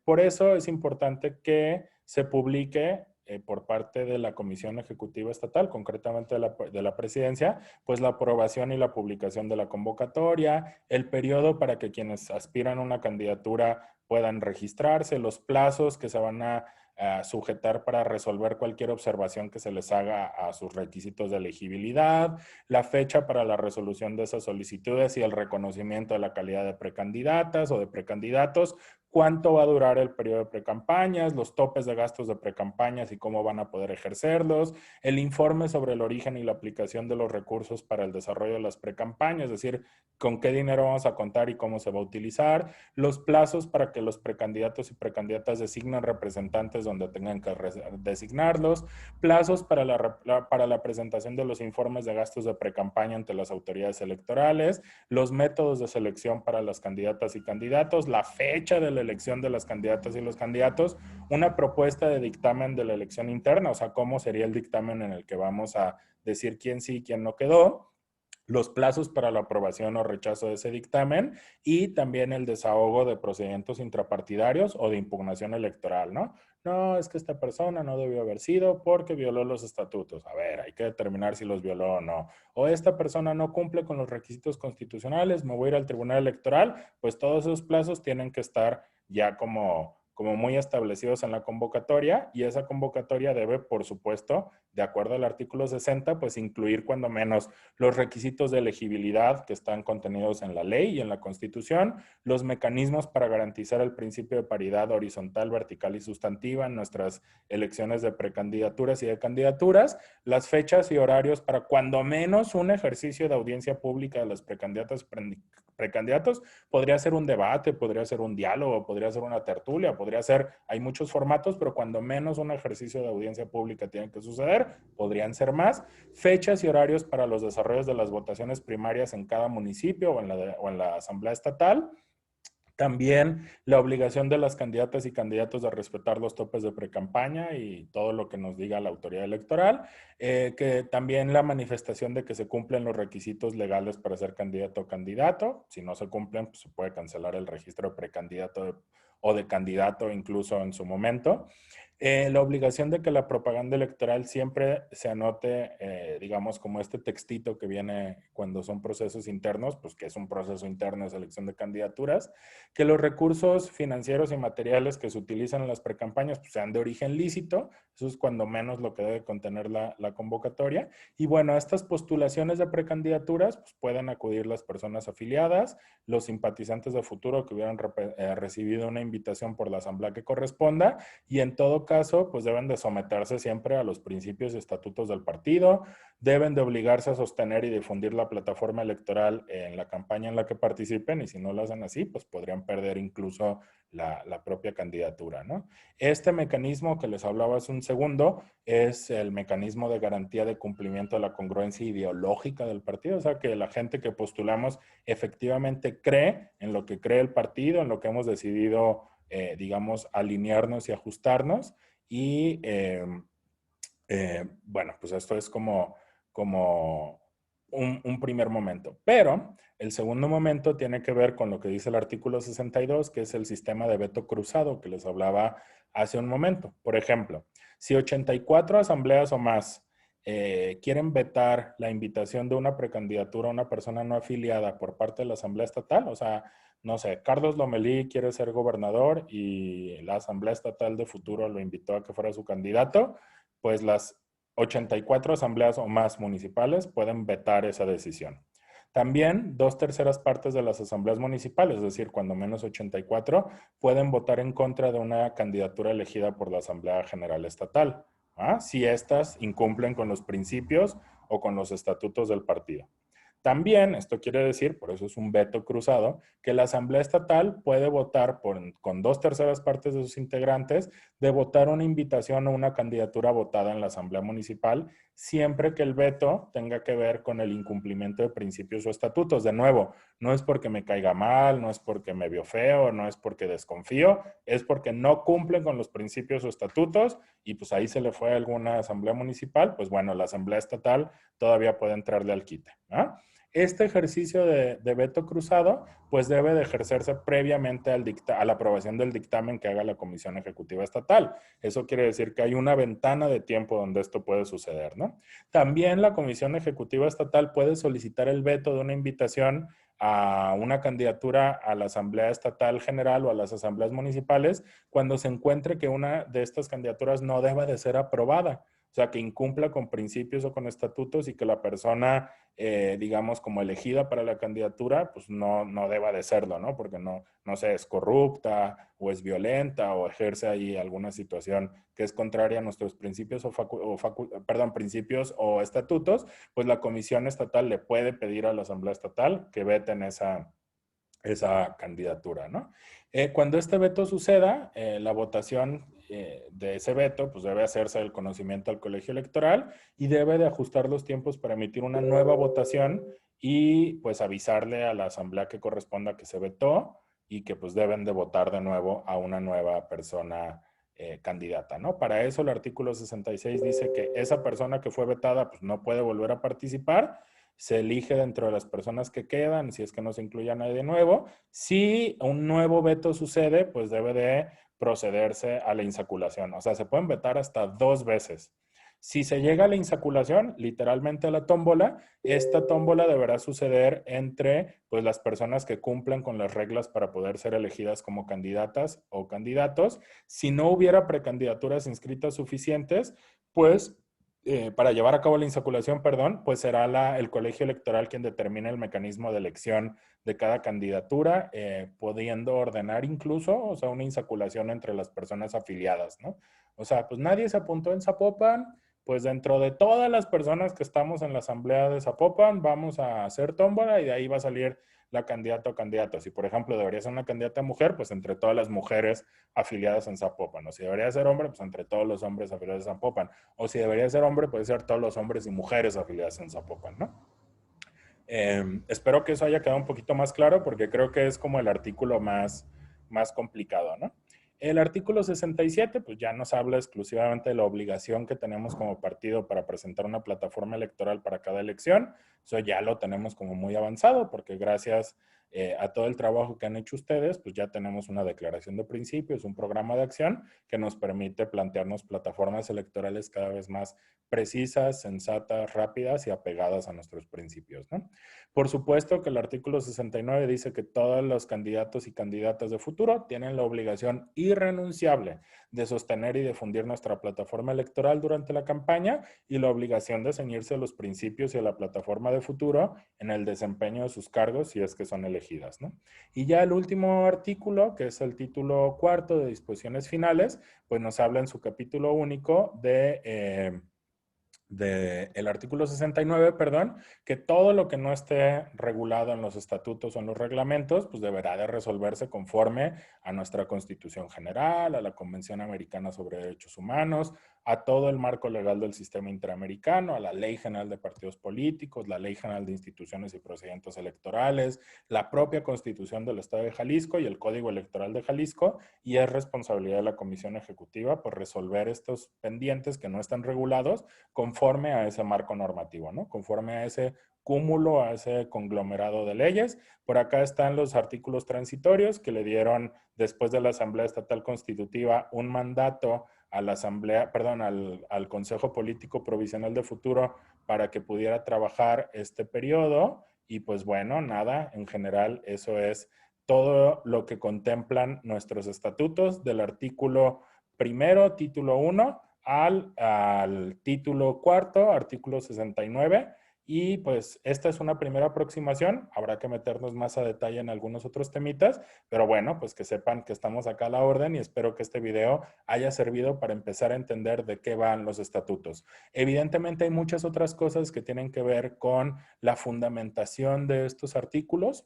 Por eso es importante que se publique por parte de la Comisión Ejecutiva Estatal, concretamente de la Presidencia, pues la aprobación y la publicación de la convocatoria, el periodo para que quienes aspiran a una candidatura puedan registrarse, los plazos que se van a sujetar para resolver cualquier observación que se les haga a sus requisitos de elegibilidad, la fecha para la resolución de esas solicitudes y el reconocimiento de la calidad de precandidatas o de precandidatos, cuánto va a durar el periodo de precampañas, los topes de gastos de precampañas y cómo van a poder ejercerlos, el informe sobre el origen y la aplicación de los recursos para el desarrollo de las precampañas, es decir, con qué dinero vamos a contar y cómo se va a utilizar, los plazos para que los precandidatos y precandidatas designen representantes donde tengan que designarlos, plazos para la presentación de los informes de gastos de precampaña ante las autoridades electorales, los métodos de selección para las candidatas y candidatos, la fecha de la elección de las candidatas y los candidatos, una propuesta de dictamen de la elección interna, o sea, cómo sería el dictamen en el que vamos a decir quién sí y quién no quedó, los plazos para la aprobación o rechazo de ese dictamen y también el desahogo de procedimientos intrapartidarios o de impugnación electoral, ¿no? No, es que esta persona no debió haber sido porque violó los estatutos. A ver, hay que determinar si los violó o no. O esta persona no cumple con los requisitos constitucionales, me voy a ir al tribunal electoral, pues todos esos plazos tienen que estar ya como muy establecidos en la convocatoria y esa convocatoria debe, por supuesto, de acuerdo al artículo 60, pues incluir cuando menos los requisitos de elegibilidad que están contenidos en la ley y en la Constitución, los mecanismos para garantizar el principio de paridad horizontal, vertical y sustantiva en nuestras elecciones de precandidaturas y de candidaturas, las fechas y horarios para cuando menos un ejercicio de audiencia pública de las precandidatas precandidatos, podría ser un debate, podría ser un diálogo, podría ser una tertulia, podría ser, hay muchos formatos, pero cuando menos un ejercicio de audiencia pública tiene que suceder, podrían ser más, fechas y horarios para los desarrollos de las votaciones primarias en cada municipio o en la asamblea estatal, también la obligación de las candidatas y candidatos de respetar los topes de precampaña y todo lo que nos diga la autoridad electoral, que también la manifestación de que se cumplen los requisitos legales para ser candidato o candidato. Si no se cumplen, pues se puede cancelar el registro de precandidato o de candidato incluso en su momento. La obligación de que la propaganda electoral siempre se anote, digamos, como este textito que viene cuando son procesos internos, pues que es un proceso interno de selección de candidaturas, que los recursos financieros y materiales que se utilizan en las precampañas pues, sean de origen lícito, eso es cuando menos lo que debe contener la convocatoria, y bueno, a estas postulaciones de precandidaturas pues, pueden acudir las personas afiliadas, los simpatizantes de futuro que hubieran recibido una invitación por la asamblea que corresponda, y en todo caso, pues deben de someterse siempre a los principios y estatutos del partido, deben de obligarse a sostener y difundir la plataforma electoral en la campaña en la que participen y si no lo hacen así, pues podrían perder incluso la propia candidatura, ¿no? Este mecanismo que les hablaba hace un segundo es el mecanismo de garantía de cumplimiento de la congruencia ideológica del partido, o sea, que la gente que postulamos efectivamente cree en lo que cree el partido, en lo que hemos decidido digamos, alinearnos y ajustarnos. Y bueno, pues esto es como un primer momento. Pero el segundo momento tiene que ver con lo que dice el artículo 62, que es el sistema de veto cruzado que les hablaba hace un momento. Por ejemplo, si 84 asambleas o más quieren vetar la invitación de una precandidatura a una persona no afiliada por parte de la Asamblea Estatal, o sea, no sé, Carlos Lomelí quiere ser gobernador y la Asamblea Estatal de Futuro lo invitó a que fuera su candidato, pues las 84 asambleas o más municipales pueden vetar esa decisión. También 2/3 de las asambleas municipales, es decir, cuando menos 84, pueden votar en contra de una candidatura elegida por la Asamblea General Estatal, ¿ah? Si éstas incumplen con los principios o con los estatutos del partido. También, esto quiere decir, por eso es un veto cruzado, que la Asamblea Estatal puede votar con 2/3 de sus integrantes de votar una invitación o una candidatura votada en la Asamblea Municipal, siempre que el veto tenga que ver con el incumplimiento de principios o estatutos. De nuevo, no es porque me caiga mal, no es porque me vio feo, no es porque desconfío, es porque no cumplen con los principios o estatutos y pues ahí se le fue a alguna Asamblea Municipal, pues bueno, la Asamblea Estatal todavía puede entrarle al quite, ¿no? Este ejercicio de veto cruzado, pues debe de ejercerse previamente a la aprobación del dictamen que haga la Comisión Ejecutiva Estatal. Eso quiere decir que hay una ventana de tiempo donde esto puede suceder, ¿no? También la Comisión Ejecutiva Estatal puede solicitar el veto de una invitación a una candidatura a la Asamblea Estatal General o a las asambleas municipales cuando se encuentre que una de estas candidaturas no deba de ser aprobada. O sea, que incumpla con principios o con estatutos y que la persona, digamos, como elegida para la candidatura, pues no deba de serlo, ¿no? Porque no sé, es corrupta o es violenta o ejerce ahí alguna situación que es contraria a nuestros principios principios o estatutos, pues la Comisión Estatal le puede pedir a la Asamblea Estatal que veten esa candidatura, ¿no? Cuando este veto suceda, la votación de ese veto pues debe hacerse el conocimiento al colegio electoral y debe de ajustar los tiempos para emitir una nueva votación y pues avisarle a la asamblea que corresponda que se vetó y que pues deben de votar de nuevo a una nueva persona candidata, ¿no? Para eso el artículo 66 dice que esa persona que fue vetada pues no puede volver a participar, se elige dentro de las personas que quedan, si es que no se incluye a nadie de nuevo. Si un nuevo veto sucede, pues debe de procederse a la insaculación. O sea, se pueden vetar hasta 2 veces. Si se llega a la insaculación, literalmente a la tómbola, esta tómbola deberá suceder entre pues, las personas que cumplen con las reglas para poder ser elegidas como candidatas o candidatos. Si no hubiera precandidaturas inscritas suficientes, pues para llevar a cabo la insaculación, perdón, pues será el colegio electoral quien determine el mecanismo de elección de cada candidatura, pudiendo ordenar incluso, o sea, una insaculación entre las personas afiliadas, ¿no? O sea, pues nadie se apuntó en Zapopan, pues dentro de todas las personas que estamos en la asamblea de Zapopan, vamos a hacer tómbola y de ahí va a salir la candidata o candidato. Si, por ejemplo, debería ser una candidata mujer, pues entre todas las mujeres afiliadas en Zapopan. O si debería ser hombre, pues entre todos los hombres afiliados en Zapopan. O si debería ser hombre, puede ser todos los hombres y mujeres afiliadas en Zapopan, ¿no? Espero que eso haya quedado un poquito más claro porque creo que es como el artículo más complicado, ¿no? El artículo 67, pues ya nos habla exclusivamente de la obligación que tenemos como partido para presentar una plataforma electoral para cada elección. Eso ya lo tenemos como muy avanzado porque gracias a todo el trabajo que han hecho ustedes, pues ya tenemos una declaración de principios, un programa de acción que nos permite plantearnos plataformas electorales cada vez más precisas, sensatas, rápidas y apegadas a nuestros principios, ¿no? Por supuesto que el artículo 69 dice que todos los candidatos y candidatas de futuro tienen la obligación irrenunciable de sostener y difundir nuestra plataforma electoral durante la campaña y la obligación de ceñirse a los principios y a la plataforma de futuro en el desempeño de sus cargos si es que son elegidas, ¿no? Y ya el último artículo, que es el título cuarto de disposiciones finales, pues nos habla en su capítulo único del artículo 69, perdón, que todo lo que no esté regulado en los estatutos o en los reglamentos, pues deberá de resolverse conforme a nuestra Constitución General, a la Convención Americana sobre Derechos Humanos, a todo el marco legal del sistema interamericano, a la Ley General de Partidos Políticos, la Ley General de Instituciones y Procedimientos Electorales, la propia Constitución del Estado de Jalisco y el Código Electoral de Jalisco, y es responsabilidad de la Comisión Ejecutiva por resolver estos pendientes que no están regulados conforme a ese marco normativo, ¿no? Conforme a ese cúmulo, a ese conglomerado de leyes. Por acá están los artículos transitorios que le dieron después de la Asamblea Estatal Constitutiva un mandato a la Asamblea, perdón, al Consejo Político Provisional de Futuro para que pudiera trabajar este periodo. Y pues bueno, nada, en general eso es todo lo que contemplan nuestros estatutos del artículo primero, título 1, al título cuarto, artículo 69, Y pues esta es una primera aproximación, habrá que meternos más a detalle en algunos otros temitas, pero bueno, pues que sepan que estamos acá a la orden y espero que este video haya servido para empezar a entender de qué van los estatutos. Evidentemente hay muchas otras cosas que tienen que ver con la fundamentación de estos artículos,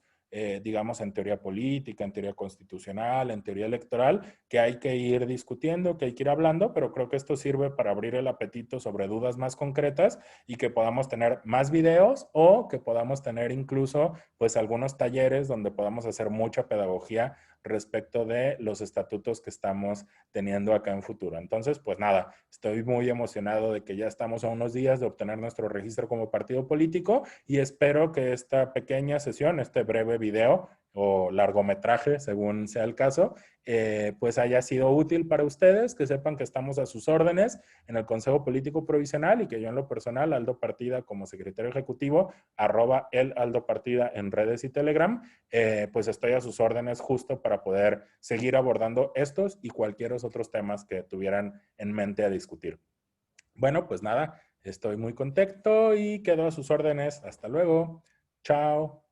digamos, en teoría política, en teoría constitucional, en teoría electoral, que hay que ir discutiendo, que hay que ir hablando, pero creo que esto sirve para abrir el apetito sobre dudas más concretas y que podamos tener más videos o que podamos tener incluso pues algunos talleres donde podamos hacer mucha pedagogía respecto de los estatutos que estamos teniendo acá en futuro. Entonces, pues nada, estoy muy emocionado de que ya estamos a unos días de obtener nuestro registro como partido político y espero que esta pequeña sesión, este breve video o largometraje, según sea el caso, pues haya sido útil para ustedes, que sepan que estamos a sus órdenes en el Consejo Político Provisional y que yo en lo personal, Aldo Partida como secretario ejecutivo, @el Aldo Partida en redes y Telegram, pues estoy a sus órdenes justo para poder seguir abordando estos y cualquier otros temas que tuvieran en mente a discutir. Bueno, pues nada, estoy muy contento y quedo a sus órdenes. Hasta luego. Chao.